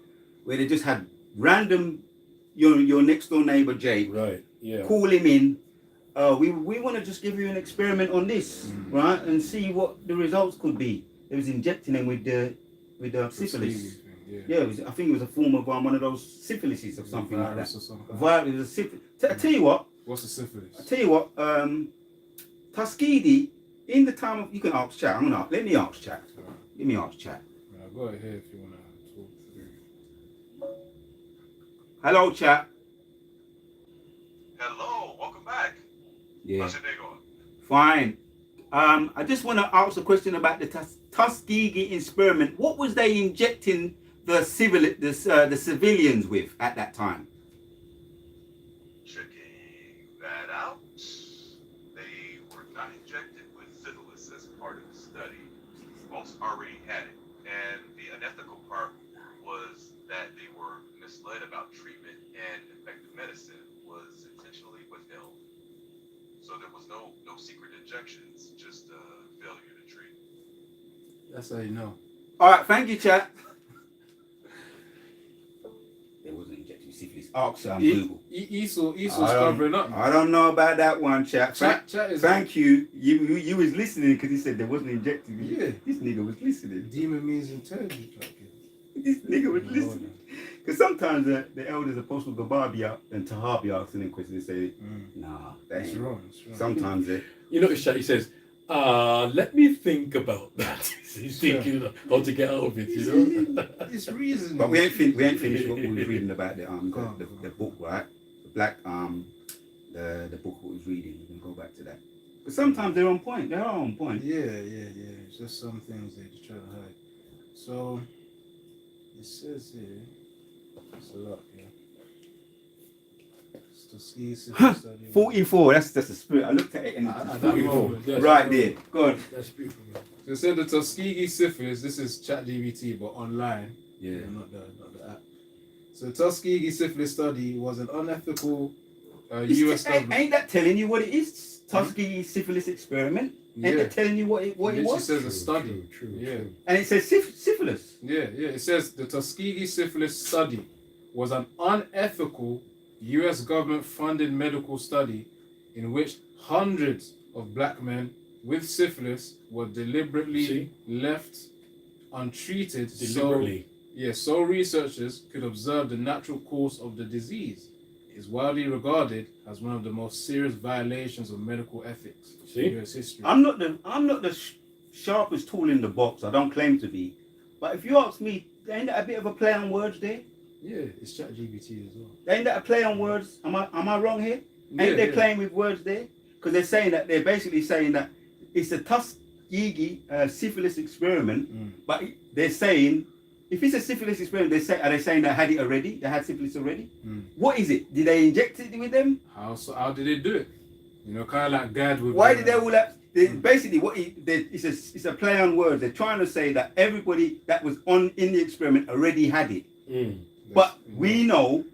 Where they just had random your next door neighbor Jake Right. Yeah. call him in. We want to just give you an experiment on this, right, and see what the results could be. It was injecting them with the syphilis. Tuskegee thing, Yeah, I think it was a form of one of those syphilises or something like Virus that. or something. A virus, it was a syphilis. I tell you what. What's a syphilis? Tuskegee, in the time of, you can ask Chat. Let me ask Chat. Let me ask Chat. I've got it here if you want to talk through. Hello, Chat. Hello, welcome back. Yeah. How's your day going? Fine. I just want to ask a question about the Tuskegee experiment. What was they injecting the civilians with at that time? Checking that out. They were not injected with syphilis as part of the study. Most already had it. And the unethical part was that they were misled about treatment, and effective medicine was intentionally withheld. So there was no secret injections, just failure to treat. That's how you know. All right, thank you, Chat. They wasn't injecting syphilis. Ask Google. Esau's covering up. I don't know about that one, Chat. Chat is Thank you. You was listening because he said they wasn't injecting. Yeah. This nigga was listening. Demon means intelligent. This nigga was listening. Because sometimes the elders Apostle Gababi and Tahabi asking them questions, they say, nah, that That's ain't. wrong. That's wrong. Sometimes they. You notice that he says, let me think about that. He's thinking how to get out of it, you know? It's reason. But we ain't finished what we was reading about the book, right? The black the book we was reading. We can go back to that. But sometimes they're on point. They are on point. Yeah. It's just some things they just try to hide. So it says here, it's a lot, yeah. It's Tuskegee syphilis study. 44. That's the spirit. I looked at it and At it's that 44. moment, yes. Right there. Go on. That's beautiful, man. So it said the Tuskegee syphilis. This is ChatGPT, but online. Yeah. Not the app. So the Tuskegee syphilis study was an unethical U.S. government. Ain't that telling you what it is? Tuskegee syphilis experiment. Ain't that telling you what it It was? says a study. True. Yeah. And it says syphilis. Yeah. It says the Tuskegee syphilis study was an unethical U.S. government-funded medical study in which hundreds of black men with syphilis were deliberately left untreated. Deliberately. So researchers could observe the natural course of the disease. is widely regarded as one of the most serious violations of medical ethics See? in US history. I'm not the sharpest tool in the box. I don't claim to be. But if you ask me, ain't that a bit of a play on words there? Yeah, it's ChatGPT as well. Ain't that a play on words? Am I wrong here? Yeah, Ain't they yeah. playing with words there? Because they're basically saying that it's a Tuskegee syphilis experiment, but they're saying if it's a syphilis experiment, are they saying they had it already? They had syphilis already? What is it? Did they inject it with them? How did they do it? You know, kind of like God with. Why did they all that? Basically, it's a play on words. They're trying to say that everybody that was in the experiment already had it. But we know,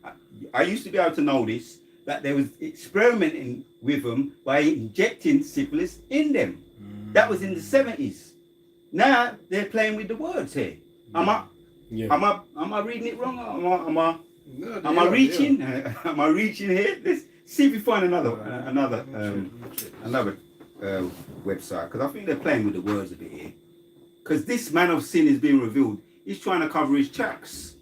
I used to be able to know this, that they was experimenting with them by injecting syphilis in them. That was in the 70s. Now they're playing with the words here. Am I reading it wrong? Am I reaching? Yeah. Am I reaching here? Let's see if we find another website, because I think they're playing with the words a bit here. Because this man of sin is being revealed. He's trying to cover his tracks.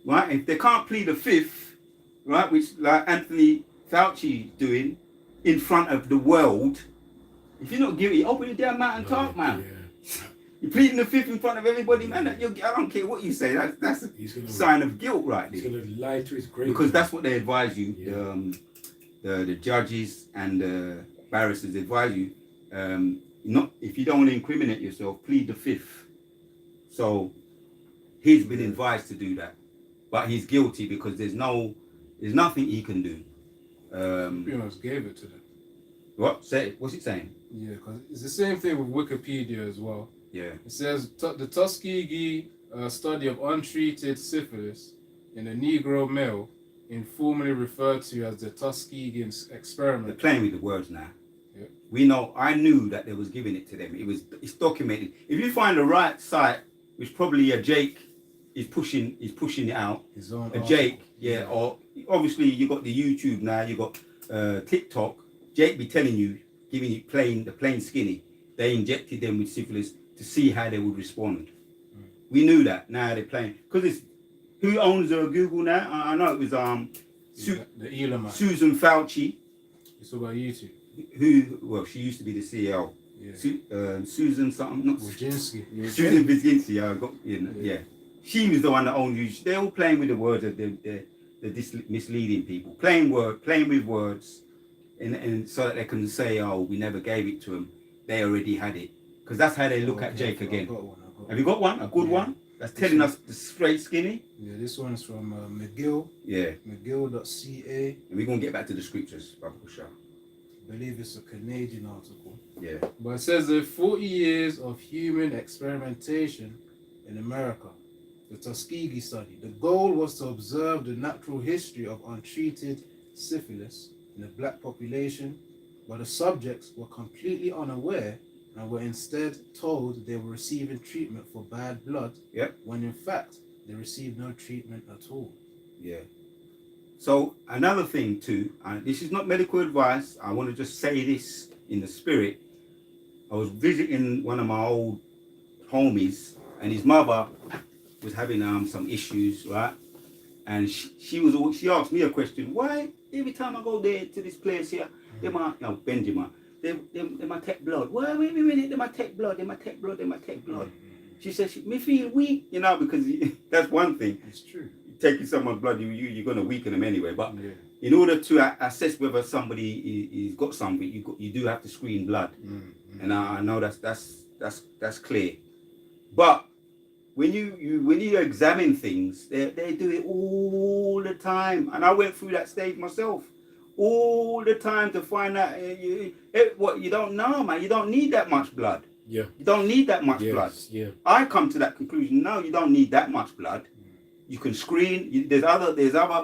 Right? If they can't plead the fifth, right, which like Anthony Fauci doing in front of the world, if you're not guilty, open your damn mouth and talk, man. Yeah. You're pleading the fifth in front of everybody, man. I don't care what you say. That's a sign of guilt right there. He's going to lie to his grave. Because that's what they advise you. The judges and the barristers advise you. Not if you don't want to incriminate yourself, plead the fifth. So he's been advised to do that, but he's guilty because there's nothing he can do. Pretty much gave it to them. What? Say it. What's it saying? Yeah, because it's the same thing with Wikipedia as well. Yeah. It says the Tuskegee study of untreated syphilis in a Negro male, informally referred to as the Tuskegee They're experiment. playing with the words now. Yeah. We know. I knew that they was giving it to them. It's documented. If you find the right site, which probably a Jake is pushing it out. His own A article. Jake, yeah. Or obviously you got the YouTube now. You got TikTok. Jake be telling you, giving you the plain skinny. They injected them with syphilis to see how they would respond. We knew that. Now they're playing because it's who owns Google now. I know it was The Elon man. Susan Fauci. It's about YouTube. She used to be the CEO. Yeah. Susan something, not Wojcinski. Susan Wojcinski. Yeah. She was the one that owned you. They're all playing with the words of the misleading people. Playing with words, and so that they can say, "Oh, we never gave it to them. They already had it." Because that's how they look at Jake again. I got one. Have you got one? A good one? That's telling us the straight skinny? Yeah, this one's from McGill. Yeah. McGill.ca. And we're going to get back to the scriptures, Brother Kusha. I believe it's a Canadian article. Yeah. But it says that 40 years of human experimentation in America, the Tuskegee study. The goal was to observe the natural history of untreated syphilis in the black population, but the subjects were completely unaware and were instead told they were receiving treatment for bad blood, Yep. when in fact they received no treatment at all. Yeah. So another thing too, and this is not medical advice, I want to just say this in the spirit. I was visiting one of my old homies, and his mother was having some issues, right? And she asked me a question. Why every time I go there to this place here, they might, Benjamin, they might take blood. Wait a minute, they might take blood. She says, me feel weak, because that's one thing. It's true. Taking someone's blood, you're going to weaken them anyway. But Yeah. in order to assess whether somebody is got something, you do have to screen blood. And I know that's clear. But when you examine things, they do it all the time, and I went through that stage myself, all the time to find out what you don't know, man. You don't need that much blood. Yeah. You don't need that much blood. Yeah. I come to that conclusion. No, you don't need that much blood. You can screen. There's other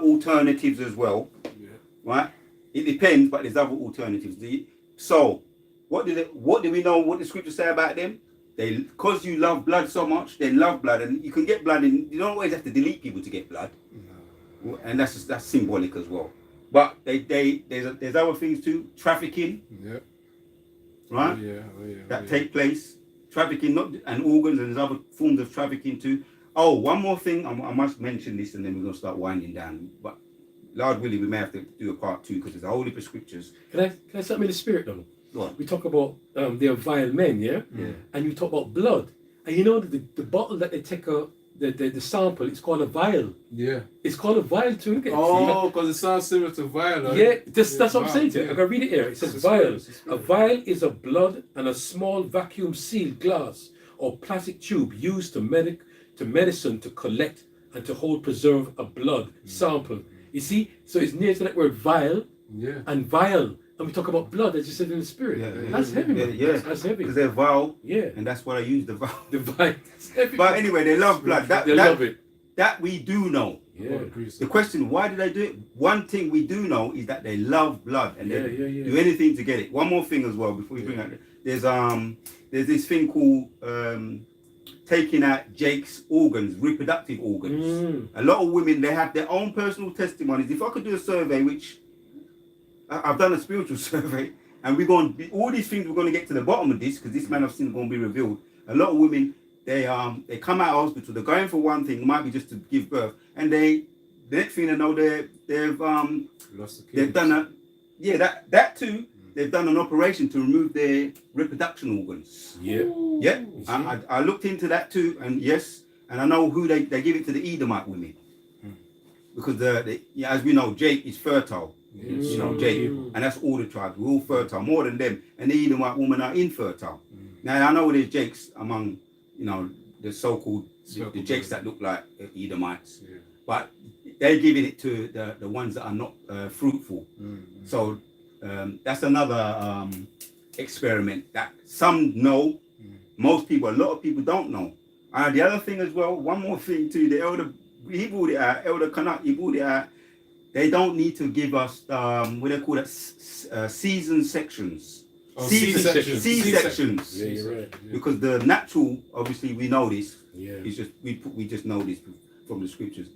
alternatives as well, right? It depends, but there's other alternatives. So, what do we know? What the scriptures say about them? Because you love blood so much, they love blood, and you can get blood, and you don't always have to delete people to get blood, and that's symbolic as well. But there's other things too, trafficking, right? That take place, trafficking, and organs, and there's other forms of trafficking too. Oh, one more thing, I must mention this, and then we're gonna start winding down. But Lord willing, we may have to do a part 2 because there's a whole heap of scriptures. Can I start with the spirit though? What? We talk about they're vile men, yeah? Yeah. And you talk about blood. And you know the bottle that they take the sample, it's called a vial. Yeah. It's called a vial too, isn't it? Oh, because it sounds similar to violence. Yeah, that's what I'm saying to you. Yeah. I'm going to read it here. It says It's a vial. spirit, it's a A spirit. vial is a blood and a small vacuum sealed glass or plastic tube used to medicine to collect and to hold preserve a blood sample. You see, so it's near to that word vial Yeah. and vial. And we talk about blood, as you said in the spirit. That's heavy, man. Yeah, That's heavy. because they're vile, Yeah. and that's what I use, the vile. The vial. That's heavy. But anyway, they love blood. They love it. That we do know. Yeah. The question, why did they do it? One thing we do know is that they love blood and they do anything to get it. One more thing as well before we bring out. There's this thing called taking out Jake's organs, reproductive organs. A lot of women, they have their own personal testimonies. If I could do a survey, which I've done a spiritual survey, and we're going to all these things, we're going to get to the bottom of this because this man of sin is going to be revealed. A lot of women, they come out of hospital, they're going for one thing, it might be just to give birth, and the next thing they know, they've Lost the they've done that too. They've done an operation to remove their reproduction organs. Yeah. Yeah, I looked into that too, and yes, and I know who they give it to, the Edomite women, because as we know, Jake is fertile. You know, Jake, and that's all the tribes. We're all fertile, more than them, and the Edomite women are infertile. Now I know there's Jakes among, you know, the so-called the Jakes that look like Edomites, but they're giving it to the ones that are not fruitful. So that's another experiment that some know, most people, a lot of people don't know. And the other thing as well, one more thing too, the elder, he brought it out, Elder Canuck, he brought it out. They don't need to give us what they call it, season sections. C-sections. C-sections. Yeah, you're right. Yeah. Because the natural, obviously we know this. Yeah. It's just we just know this from the scriptures.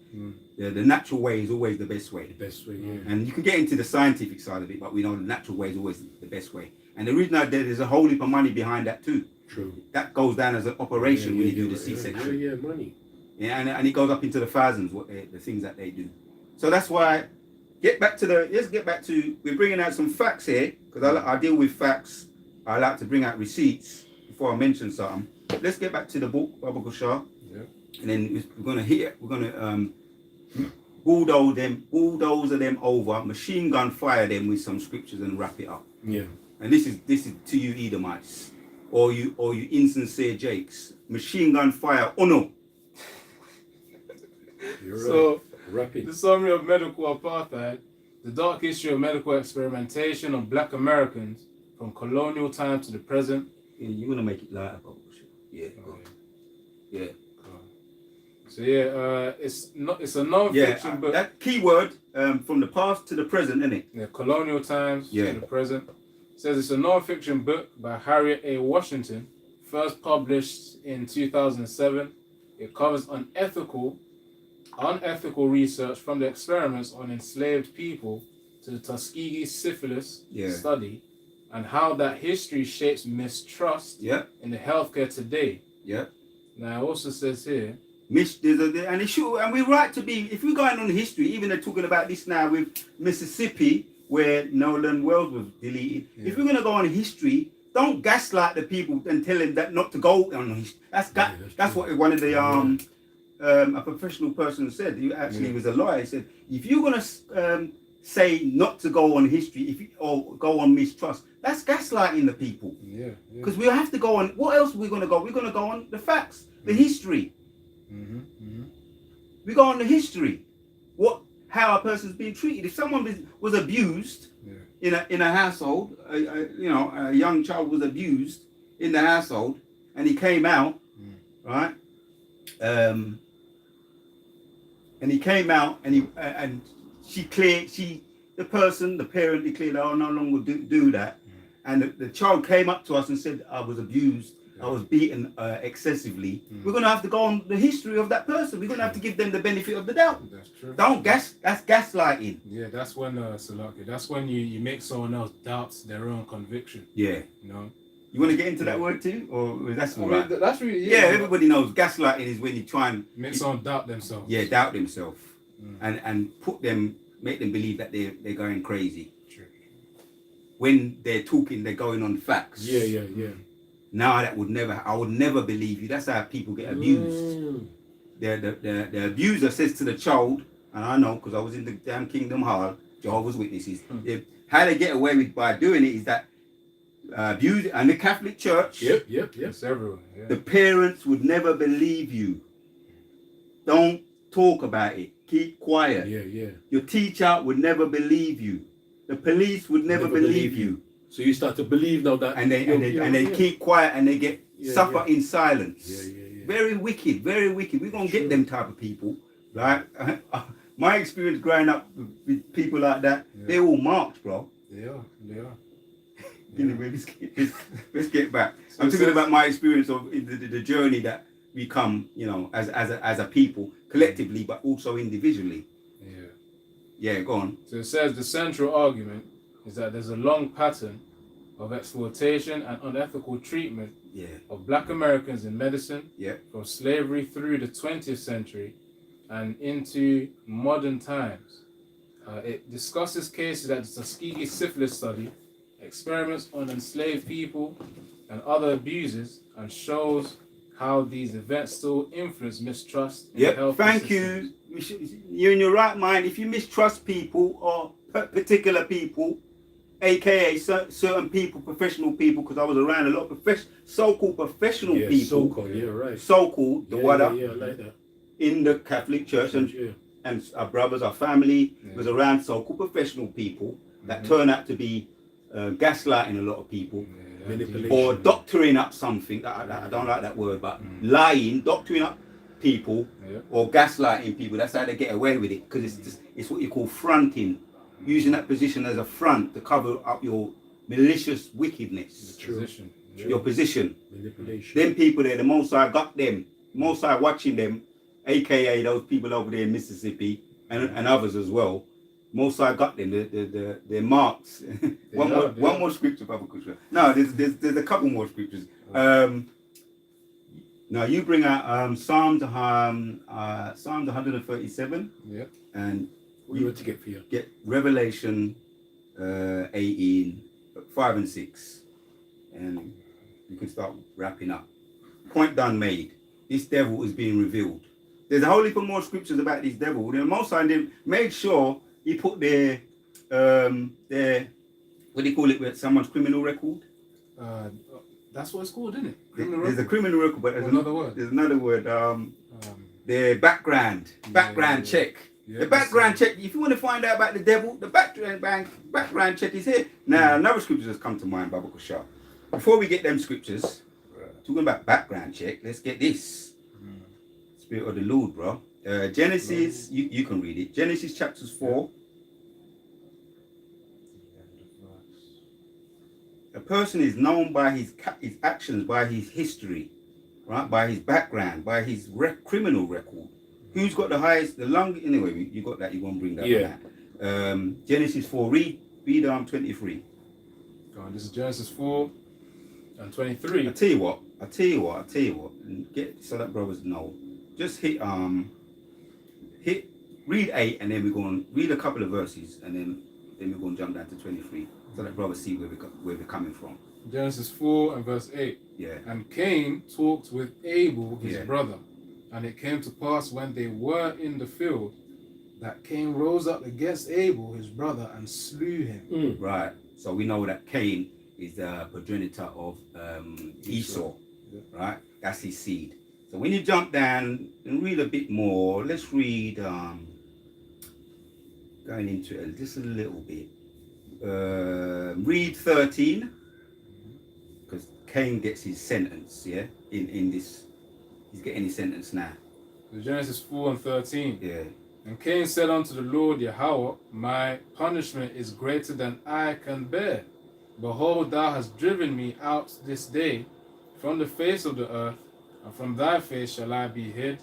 The natural way is always the best way. The best way, yeah. And you can get into the scientific side of it, but we know the natural way is always the best way. And the reason I did, there's a whole heap of money behind that too. True. That goes down as an operation when you do the C-section. Yeah, money. Yeah, and it goes up into the thousands, the things that they do. So that's why, let's get back to, we're bringing out some facts here, because I deal with facts. I like to bring out receipts before I mention something. Let's get back to the book, Baba Kushar. Yeah. And then we're going to bulldozer them over, machine gun fire them with some scriptures and wrap it up. Yeah. And this is to you Edomites, or you insincere Jakes. Machine gun fire, oh no. You're So, right. Rapid. the summary of medical apartheid, the dark history of medical experimentation on black Americans from colonial times to the present. You want to make it lighter, Baba Kushar? Yeah. Yeah. So it's a non-fiction book. That key word from the past to the present, isn't it? Yeah, colonial times Yeah. to the present. It says it's a non-fiction book by Harriet A. Washington, first published in 2007. It covers unethical research from the experiments on enslaved people to the Tuskegee syphilis study and how that history shapes mistrust in the healthcare today. Yeah. Now, it also says here, and we're right to be, if we're going on history, even they're talking about this now with Mississippi, where Nolan Wells was deleted. Yeah. If we're going to go on history, don't gaslight the people and tell them that not to go on history. That's what one of the a professional person said. He actually was a lawyer. He said, if you're going to say not to go on history, or go on mistrust, that's gaslighting the people. yeah. Because we have to go on. What else are we going to go? We're going to go on the facts, the history. We go on the history, how a person's being treated. If someone was abused in a household, a young child was abused in the household, and he came out, right? And he came out, and the parent declared, "I'll no longer do that." And the child came up to us and said, "I was abused. I was beaten excessively." We're going to have to go on the history of that person. We're going to have to give them the benefit of the doubt. That's true. That's gaslighting. Yeah, that's when Salaki, that's when you make someone else doubts their own conviction. Yeah. You know. You want to get into that word too, or that's all right? That's really Everybody knows gaslighting is when you try and make someone doubt themselves. doubt themselves and put them, make them believe that they're going crazy. True. When they're talking, they're going on facts. Yeah. Now I would never believe you. That's how people get abused. The abuser says to the child, and I know because I was in the damn Kingdom Hall, Jehovah's Witnesses. How they get away with by doing it is that abuse and the Catholic Church. Yep. It's everywhere. Yeah. The parents would never believe you. Don't talk about it. Keep quiet. Yeah. Your teacher would never believe you. The police would never believe you. So you start to believe now that, And they keep quiet and they get suffer in silence. Yeah. Very wicked, very wicked. We're gonna get them type of people. Like my experience growing up with people like that, they're all marked, bro. They are. Anyway, let's get back. So I'm it talking says- about my experience of the journey that we come, as a people, collectively, but also individually. Yeah, go on. So it says the central argument is that there's a long pattern of exploitation and unethical treatment of black Americans in medicine from slavery through the 20th century and into modern times. It discusses cases at the Tuskegee syphilis study, experiments on enslaved people and other abuses, and shows how these events still influence mistrust in the health Thank system. you. You're in your right mind. If you mistrust people or particular people, aka certain people, professional people, because I was around a lot of so-called professional people. So-called, yeah, right. So-called, Yeah, I like that. in the Catholic Church, and our brothers, our family was around so-called professional people that turn out to be gaslighting a lot of people. Manipulation. Or doctoring up something. I don't like that word, but lying, doctoring up people, or gaslighting people. That's how they get away with it, because it's what you call fronting, using that position as a front to cover up your malicious wickedness, Position. your position. Manipulation. Them people there, the Most High got them. Most High watching them, aka those people over there in Mississippi and others as well. Most High got them. They're marks. One more scripture, Papa Kushra. No, there's a couple more scriptures. Now you bring out Psalm 137. Yeah. And What you want to get for you? get Revelation 18, 5 and 6, and you can start wrapping up. Point done made. This devil is being revealed. There's a whole heap of more scriptures about this devil. The Most High made sure he put their what do you call it, with someone's criminal record. That's what it's called, isn't it? There's a criminal record, but there's another word. There's another word. Their background check. Yeah, The background check. If you want to find out about the devil, the background check is here. Now, another scripture has come to mind, Baba Kushar. Before we get them scriptures, talking about background check, let's get this. Spirit of the Lord, bro. Genesis, you can read it. Genesis chapters 4. A person is known by his actions, by his history, right? By his background, by his criminal record. Who's got the highest, the long? Anyway, you got that. You won't bring that. Yeah. Genesis 4. Read 23. Go This is Genesis 4 and 23. I tell you what. And get so that brothers know. Just hit read 8, and then we're going to read a couple of verses, and then we're going to jump down to 23, so that brothers see where we're coming from. Genesis 4 and verse 8. Yeah. And Cain talked with Abel, his Yeah. brother. And it came to pass when they were in the field that Cain rose up against Abel, his brother, and slew him. Right. So we know that Cain is the progenitor of Esau. Yeah. Right. That's his seed. So when you jump down and read a bit more, let's read going into it just a little bit. Read 13, because Cain gets his sentence. Yeah. In this. He's getting his sentence now. So Genesis 4 and 13. Yeah. And Cain said unto the Lord Yahweh, my punishment is greater than I can bear. Behold, thou hast driven me out this day from the face of the earth, and from thy face shall I be hid,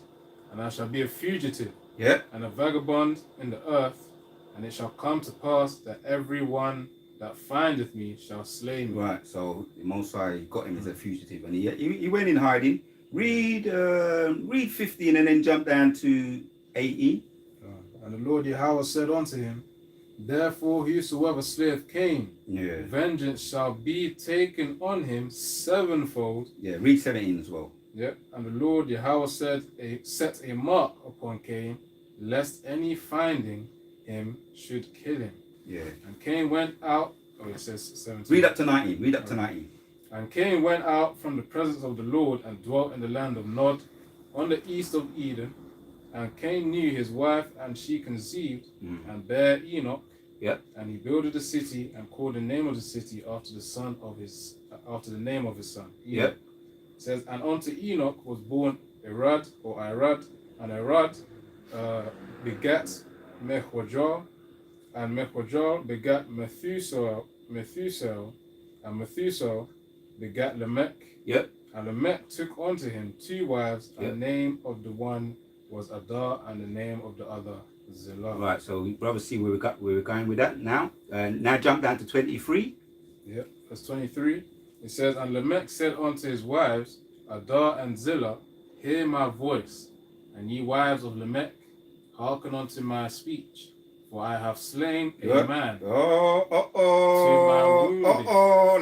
and I shall be a fugitive Yeah. and a vagabond in the earth. And it shall come to pass that every one that findeth me shall slay me. Right. So the Most High got him as a fugitive, and he went in hiding. Read 15 and then jump down to 18. And the Lord Yahweh said unto him, Therefore, whosoever slayeth Cain, Yeah. vengeance shall be taken on him sevenfold. Yeah. Read 17 as well. Yep. And the Lord Yahweh set a mark upon Cain, lest any finding him should kill him. Yeah. And Cain went out. Oh, it says 17. Read up to 19. Read up to 19. And Cain went out from the presence of the Lord and dwelt in the land of Nod, on the east of Eden. And Cain knew his wife, and she conceived and bare Enoch. Yep. And he builded a city and called the name of the city after the name of his son. Enoch. Yep. It says, and unto Enoch was born Irad, and Irad begat Mechojal, and Mechojal begat Methuselah, and Methuselah begat Lamech. Yep. And Lamech took unto him 2 wives, and Yep. the name of the one was Adar, and the name of the other Zillah. Right. So we brother see where we're going with that now. Now jump down to 23. Yep. Verse 23. It says, and Lamech said unto his wives, Adar and Zillah, hear my voice, and ye wives of Lamech, hearken unto my speech, for I have slain a Yep. man.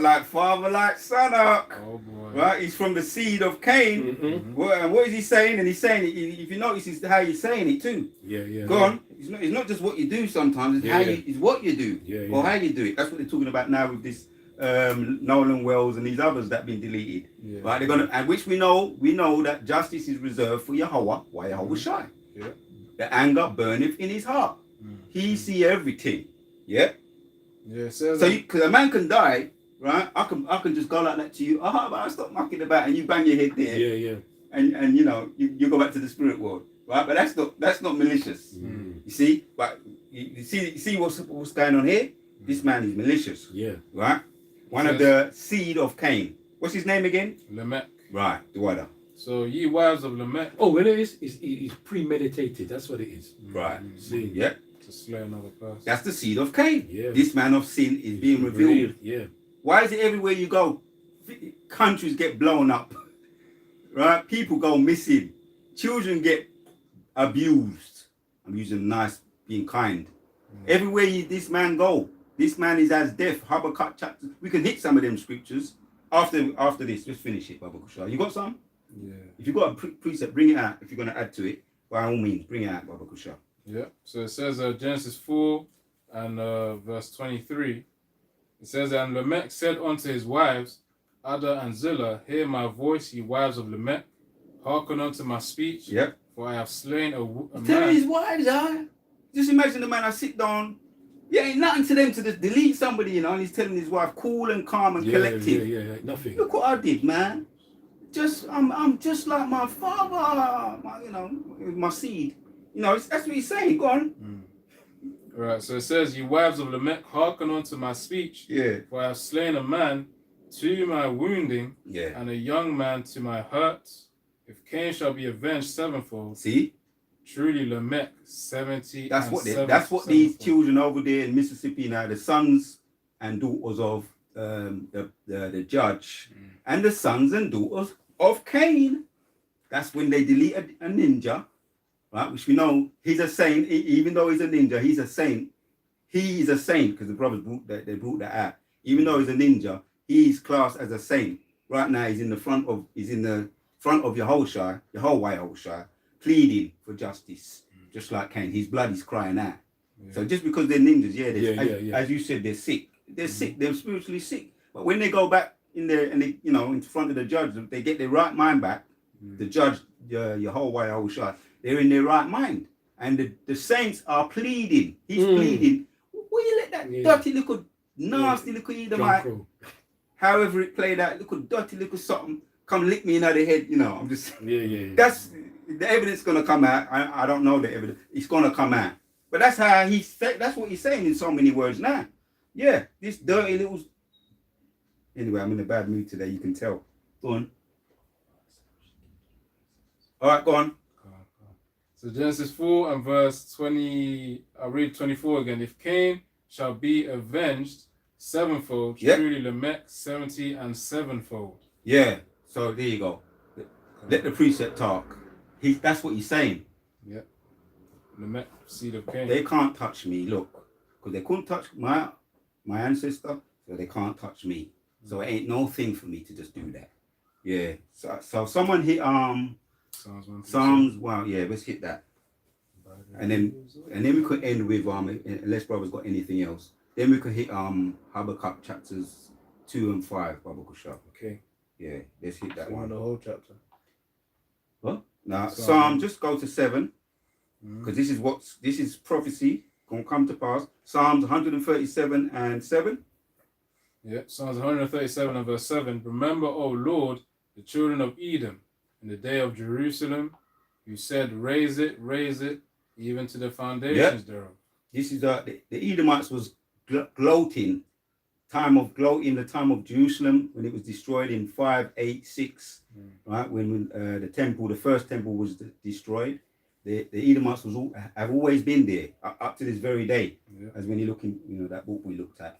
Like father, like son. Oh boy. Right. He's from the seed of Cain. Mm-hmm. What is he saying? And he's saying it. If you notice, it's how he's saying it too. Yeah, yeah. Go on. It's not just what you do sometimes. It's Yeah, how yeah. it's what you do Yeah, or yeah. how you do it. That's what they're talking about now with this Nolan Wells and these others that have been deleted. Yeah. Right? They're gonna, and which we know that justice is reserved for Yahweh. Why Yahweh shy? Yeah. The anger burneth in his heart. He see everything. Yeah. Yeah. It says. So because a man can die, right? I can just go like that to you. But stop mucking about, and you bang your head there, Yeah, yeah. and you know you go back to the spirit world, right? But that's not malicious. Mm. You see, but you see what's going on here. This man is malicious, Yeah. right? One of the seed of Cain. What's his name again? Lamech. Right, the water. So ye wives of Lamech. Oh, when it is, it's premeditated. That's what it is. Right. See. Yeah, To slay another person. that's the seed of Cain. Yeah. This man of sin is being revealed. Yeah. Why is it everywhere you go, countries get blown up, right? People go missing, children get abused. I'm using nice, being kind. Everywhere this man go, this man is as deaf. Habakkuk chapter. We can hit some of them scriptures after this. Just finish it, Baba Kusha. You got some? Yeah. If you got a precept, bring it out. If you're going to add to it, by all means, bring it out, Baba Kusha. Yeah. So it says Genesis 4 and verse 23. It says, and Lamech said unto his wives, Ada and Zillah, hear my voice, ye wives of Lamech, hearken unto my speech, Yep. for I have slain a Tell man. his wives, just imagine the man I sit down. Yeah, ain't nothing to them to just delete somebody, you know, and he's telling his wife, cool and calm and collective. Yeah. Nothing. Look what I did, man. I'm just like my father, my seed. You know, that's what he's saying. Go on. Right. So it says, ye wives of Lamech, hearken unto my speech, Yeah. for I have slain a man to my wounding, Yeah. and a young man to my hurt. If Cain shall be avenged sevenfold, See, truly Lamech 70. that's and what seven- that's what these sevenfold. children over there in Mississippi now, the sons and daughters of the judge, and the sons and daughters of Cain. That's when they delete a ninja, right? Which we know he's a saint. Even though he's a ninja, he's a saint. He is a saint because the brothers brought that out. Even though he's a ninja, he's classed as a saint. Right now, he's in the front of Yehoshua, pleading for justice, just like Cain. His blood is crying out. Yeah. So just because they're ninjas, as you said, they're sick. They're sick. They're spiritually sick. But when they go back in there and they, in front of the judge, they get their right mind back. The judge, Yehoshua, they're in their right mind, and the saints are pleading. He's pleading. Will you let that dirty little, nasty little Edomite, however it played out, little dirty little something, come lick me in the head? I'm just. Yeah. That's the evidence gonna come out. I don't know the evidence. It's gonna come out. But that's how that's what he's saying in so many words now. Yeah, this dirty little. Anyway, I'm in a bad mood today. You can tell. Go on. All right, go on. So Genesis 4 and verse 20, I'll read 24 again. If Cain shall be avenged sevenfold, truly Lamech 70 and sevenfold. Yeah. So there you go. Let the precept talk. That's what he's saying. Yep. Lamech, seed of Cain. They can't touch me. Look, because they couldn't touch my ancestor, so they can't touch me. So it ain't no thing for me to just do that. Yeah. So someone hit Psalms. Wow. Yeah. Let's hit that. And then we could end with unless brother's got anything else. Then we could hit Habakkuk chapters 2 and 5, Baba Kusha. Okay. Yeah, let's hit that So one. the whole chapter. What? Now Psalm. just go to 7, because this is prophecy gonna come to pass. Psalms 137 and 7. Yeah, Psalms 137 and verse 7. Remember, O Lord, the children of Edom, in the day of Jerusalem. You said, raise it, even to the foundations thereof. This is the Edomites was gloating, the time of Jerusalem, when it was destroyed in 586, right? When the first temple was destroyed. The Edomites have always been there up to this very day. Yeah. As when you look in, that book we looked at,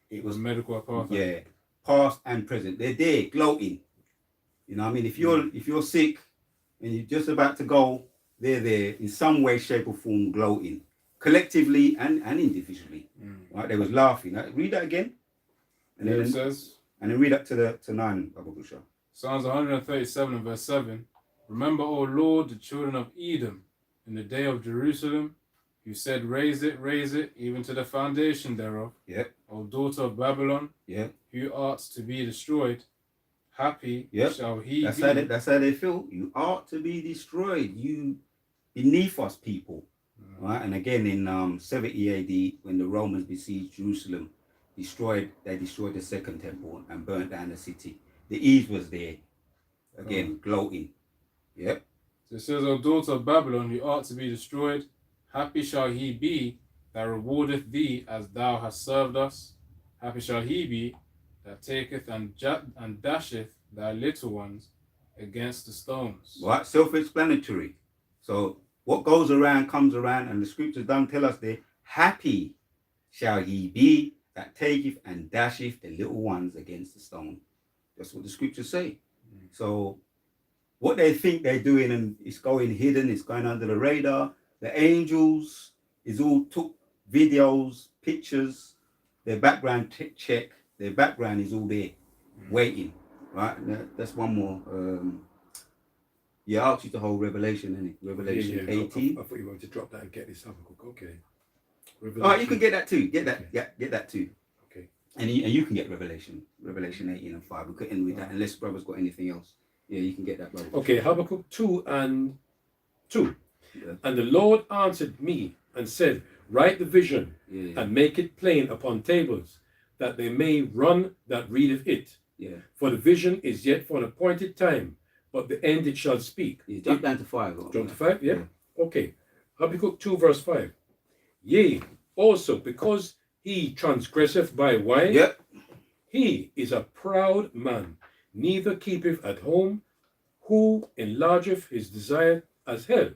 it was medical apartheid. Yeah, past and present. They're there gloating. You know what I mean? If you're sick and you're just about to go, they're there in some way, shape, or form gloating, collectively and individually. Right? They was laughing. Read that again. And then it says, and then read up to 9, Baba Kusha. Psalms 137 and verse 7. Remember, O Lord, the children of Edom, in the day of Jerusalem. You said, raise it, even to the foundation thereof. Yep. O daughter of Babylon, Yep. who art to be destroyed, happy shall he be. That's how they feel. You ought to be destroyed. You beneath us people. Right? And again in 70 AD, when the Romans besieged Jerusalem, they destroyed the second temple and burnt down the city. The Eve was there. Again, gloating. Yep. So it says, O daughter of Babylon, who art to be destroyed, happy shall he be that rewardeth thee as thou hast served us. Happy shall he be that taketh and dasheth thy little ones against the stones. Right? Self-explanatory. So what goes around comes around, and the scriptures don't tell us there. Happy shall he be that taketh and dasheth the little ones against the stone. That's what the scriptures say. So what they think they're doing, and it's going hidden, it's going under the radar. The angels is all took videos, pictures, their background check. Their background is all there, waiting. Right? That's one more. I asked you to hold Revelation, innit? Revelation 18. I thought you wanted to drop that and get this Habakkuk. Okay. Oh, you can get that too. Get that. Yeah, get that too. Okay. And you can get Revelation 18 and 5. We could end with that, unless brother's got anything else. Yeah, you can get that, brother. Okay, Habakkuk 2 and 2. Yeah. And the Lord answered me and said, write the vision and make it plain upon tables, that they may run that readeth it. Yeah. For the vision is yet for an appointed time, but the end it shall speak. Yeah, jump down to 5. Jump to 5, yeah? Okay. Habakkuk 2 verse 5. Yea, also because he transgresseth by wine, Yep. he is a proud man, neither keepeth at home, who enlargeth his desire as hell,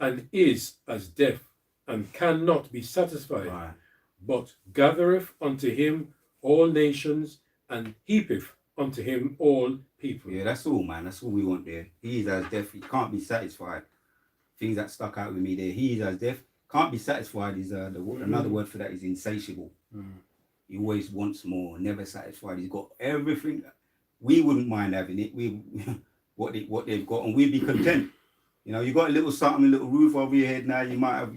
and is as deaf, and cannot be satisfied, Right. but gathereth unto him all nations, and heapeth unto him all people. Yeah, that's all, man. That's all we want there. He is as deaf. He can't be satisfied. Things that stuck out with me there. He is as deaf. Can't be satisfied is another word for that is insatiable. He always wants more, never satisfied. He's got everything. We wouldn't mind having it. What they've got, and we'd be content. You know, you got a little something, a little roof over your head now. You might have,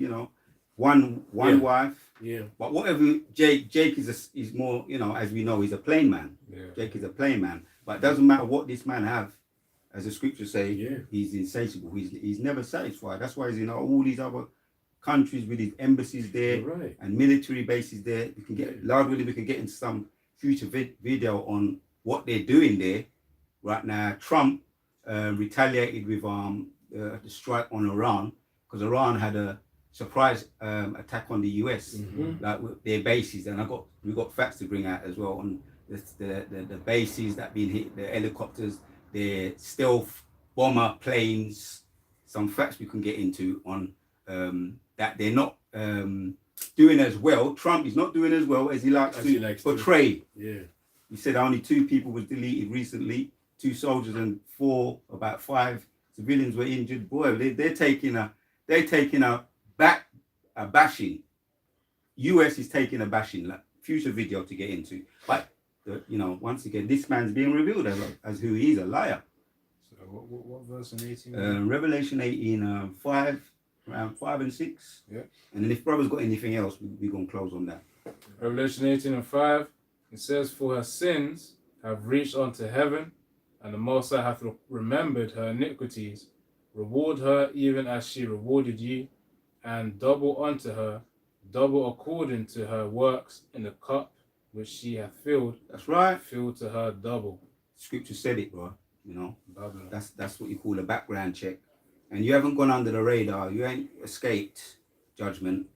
one wife. Yeah. But whatever, Jake is more, as we know, he's a plain man. Yeah. Jake is a plain man. But it doesn't matter what this man have, as the scriptures say, Yeah. he's insatiable. He's never satisfied. That's why he's all these other countries with his embassies there. You're right. And military bases there. We can get we can get into some future video on what they're doing there right now. Trump retaliated with the strike on Iran, because Iran had a surprise attack on the US, like with their bases, and we got facts to bring out as well on the bases that been hit, the helicopters, the stealth bomber planes. Some facts we can get into on that they're not doing as well. Trump is not doing as well as he likes to portray. Yeah. He said only 2 people was deleted recently, 2 soldiers and about 5 civilians were injured. Boy, they're taking a bashing. US is taking a bashing, like future video to get into. But you know, once again, this man's being revealed as who he is, a liar. So what verse in 18? Revelation 18, 5, around 5 and 6. Yeah. And then if brother's got anything else, we're gonna close on that. Revelation 18 and 5. It says, "For her sins have reached unto heaven, and the Most High hath remembered her iniquities. Reward her even as she rewarded you, and double unto her, double according to her works in the cup which she hath filled. That's right. Filled to her double." Scripture said it, bro. You know, Babylon. that's what you call a background check. And you haven't gone under the radar. You ain't escaped judgment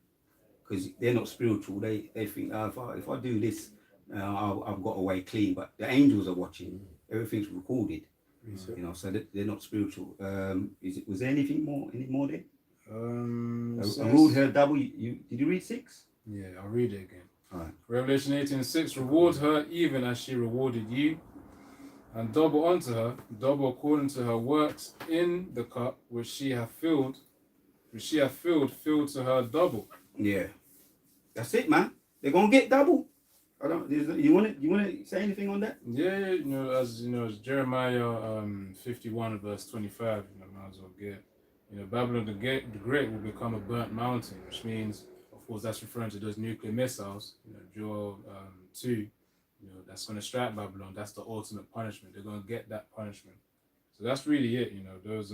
because they're not spiritual. They think, oh, if I do this, I've got away clean. But the angels are watching. Everything's recorded. You know, so they're not spiritual. Was there anything more? Any more there? Ruled her double. Did you read 6? Yeah, I'll read it again. All right. Revelation 18:6. "Reward her even as she rewarded you, and double unto her, double according to her works in the cup which she hath filled, filled to her double." Yeah, that's it, man. They're gonna get double. I don't. You want to say anything on that? Yeah, you know, as Jeremiah 51 verse 25. You know, might as well get. You know, Babylon the Great will become a burnt mountain, which means, of course, that's referring to those nuclear missiles. You know, Joel 2. You know, that's going to strike Babylon. That's the ultimate punishment. They're going to get that punishment. So that's really it. You know, those.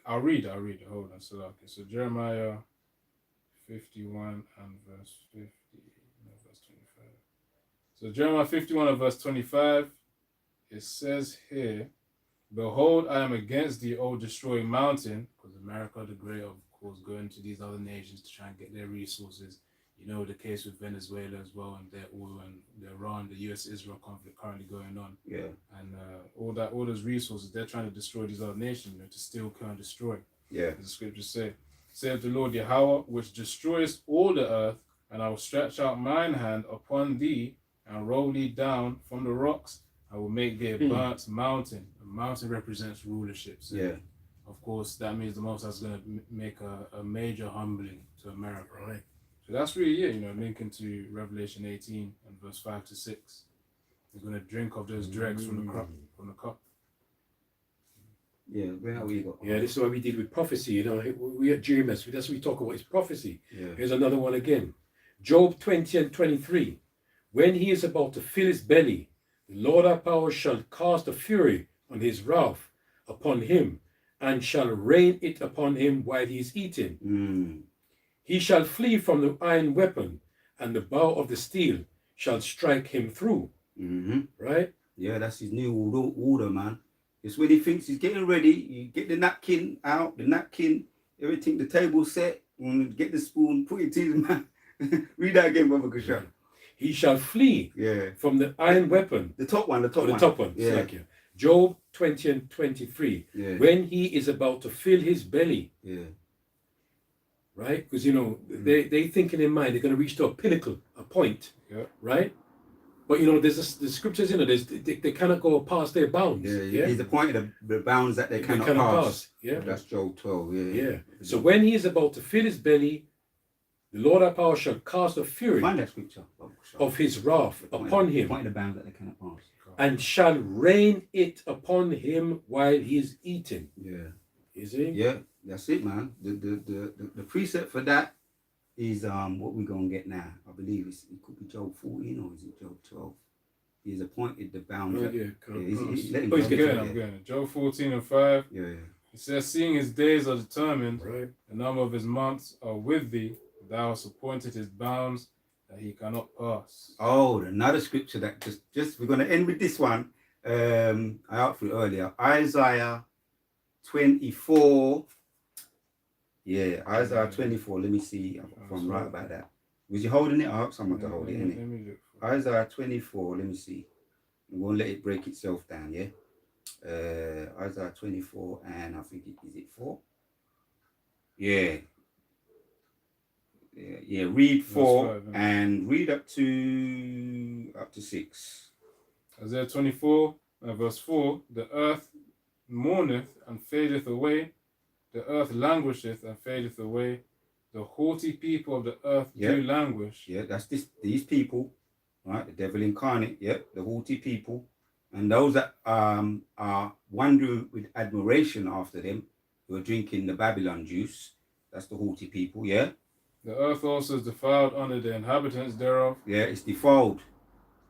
I'll read it. Hold on. So okay. So Jeremiah 51 and verse 50. No, verse 25. So Jeremiah 51 and verse 25. It says here, "Behold, I am against thee, O destroying mountain," because America the Great, of course, going to these other nations to try and get their resources. You know, the case with Venezuela as well, and their oil and the Iran, the US-Israel conflict currently going on. Yeah. And all those resources, they're trying to destroy these other nations, you know, to steal, kill, and destroy. Yeah. As the scriptures say, "Saith the Lord Yahweh, which destroyest all the earth, and I will stretch out mine hand upon thee, and roll thee down from the rocks. I will make thee a burnt mountain." A mountain represents rulership. So Yeah. of course, that means the Most High is going to make a major humbling to America. Right. So that's really it, you know, linking to Revelation 18 and verse 5 to 6. They're going to drink of those dregs from the cup. Yeah. Where we got? Yeah, this is what we did with prophecy. You know, we at GMS, that's what we talk about, is prophecy. Yeah. Here's another one again. Job 20 and 23. "When he is about to fill his belly, the Lord our power shall cast a fury on his wrath upon him, and shall rain it upon him while he is eating. He shall flee from the iron weapon, and the bow of the steel shall strike him through." Right? Yeah, that's his new order, man. It's when he thinks he's getting ready. You get the napkin out, everything, the table set, and get the spoon, put it to his mouth. Read that again, Brother Kashan. He shall flee from the iron weapon. The top one. The top one. Yeah. Like you. Job 20 and 23. Yeah. When he is about to fill his belly. Yeah. Right? Because, you know, they think in their mind they're going to reach to a pinnacle, a point. Yeah. Right? But, you know, the scriptures, you know, they cannot go past their bounds. Yeah. He's the point of the bounds that they cannot pass. Yeah. That's Job 12. Yeah. So when he is about to fill his belly, the Lord our power shall cast a fury Find that scripture of his wrath upon him, point of the bounds that they cannot pass, and shall rain it upon him while he is eating. Yeah. Is he? Yeah, that's it, man. The precept for that is what we're gonna get now. I believe it could be Job 14 or is it Job 12? He's appointed the bounds. Oh, let him I'm go. getting it. Job 14 and 5. Yeah. It says, "Seeing his days are determined, Right. the number of his months are with thee. Thou hast appointed his bounds that he cannot pass." Oh, another scripture that just we're gonna end with this one. I asked for it earlier. Isaiah 24. Yeah, Isaiah 24. Let me see if I'm right about that. Was you holding it? I asked someone to hold it, Let innit? me look for it. Isaiah 24. Let me see. We won't let it break itself down. Yeah. Isaiah 24, and I think is it 4? Yeah. Yeah. Read 4 5, and read up to 6. Isaiah 24 and verse 4. "The earth mourneth and fadeth away. The earth languisheth and fadeth away. the haughty people of the earth Yeah. do languish. Yeah, that's these people, right? The devil incarnate, yeah, the haughty people, and those that are wondering with admiration after them, who are drinking the Babylon juice. That's the haughty people, yeah. The earth also is defiled under the inhabitants thereof. Yeah, it's defiled,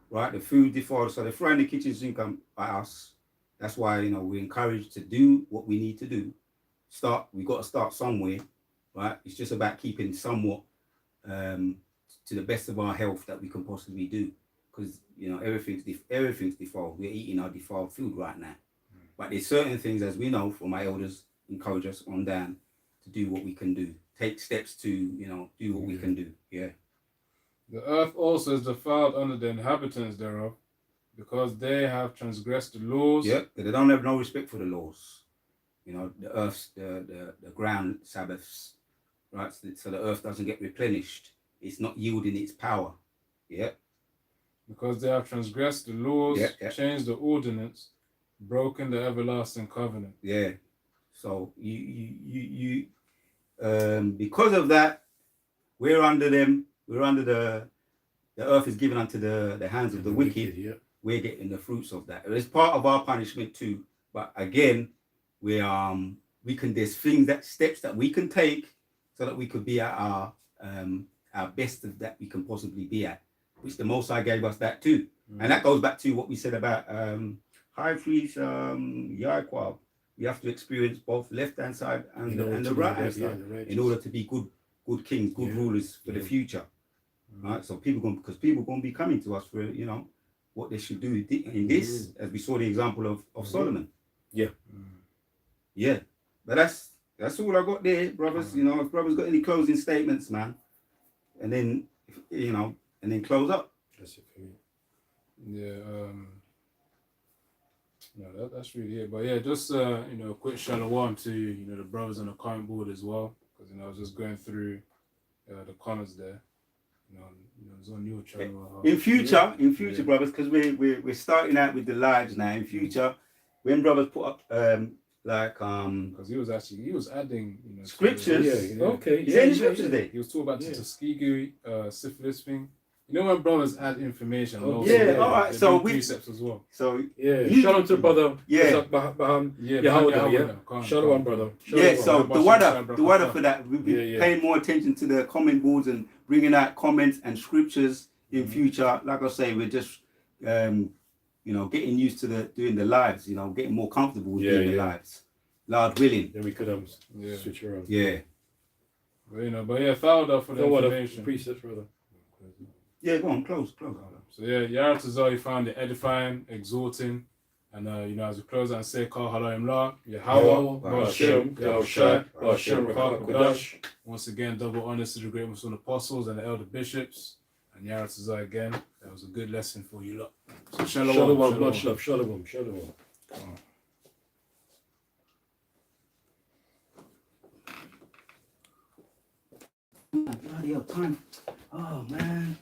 right? The food defiled, so they're throwing the kitchen sink at us. That's why, you know, we're encouraged to do what we need to do. We got to start somewhere, right? It's just about keeping somewhat to the best of our health that we can possibly do, because you know everything's defiled. We're eating our defiled food right now, but there's certain things, as we know from my elders, encourage us on down to do what we can do, take steps to, you know, do what we can do. Yeah. The earth also is defiled under the inhabitants thereof, because they have transgressed the laws. Yeah, they don't have no respect for the laws. You know, the earth's the ground Sabbaths, right? So the earth doesn't get replenished. It's not yielding its power. Yeah. Because they have transgressed the laws, changed the ordinance, broken the everlasting covenant. Yeah. So you because of that, we're under them. We're under the earth is given unto the hands of the wicked. Yeah. We're getting the fruits of that. It's part of our punishment too. But again, there's steps that we can take so that we could be at our best of that we can possibly be at, which the Most High gave us that too. And that goes back to what we said about high priest Yahweh. We have to experience both left hand side and the right hand side in order to be good kings, good rulers for the future. Right? So people going to be coming to us for, you know, what they should do in this, as we saw the example of Solomon. Yeah. Yeah. But that's all I got there, brothers. You know, if brothers got any closing statements, man, and then, you know, and then close up. That's it for me. Yeah. No, that's really it. But yeah, just you know, a quick shalom to, you know, the brothers on the comment board as well, because, you know, I was just going through the comments there. You know, it's on your channel. In future, brothers, because we're starting out with the lives now. In future, when brothers put up because he was adding, you know, scriptures. Okay. Is there any scriptures there? He was talking about the Tuskegee syphilis thing. You know, when brothers add information. All right. So we precepts as well. So shout out to brother. Yeah. Shalom, brother. Yeah. So the water for that. We'll be paying more attention to the comment boards and bringing out comments and scriptures in future. Like I say, we're just you know, getting used to doing the lives. You know, getting more comfortable with doing the lives. Lord willing. Then we could switch around. Yeah. But you know, fouled up for the information. Precepts, brother. Yeah, go on, close. So yeah, Yaratazar, he found it edifying, exhorting, and you know, as we close and say, Kal Halayim La, Yahweh, Ba'ashem, Yahushai, Ba'ashem, Rakah, once again, double honors to the great Muslim apostles and the elder bishops, and Yaratazar again. That was a good lesson for you lot. So shalom, much love, shalom. Bloody hell, time. Oh man.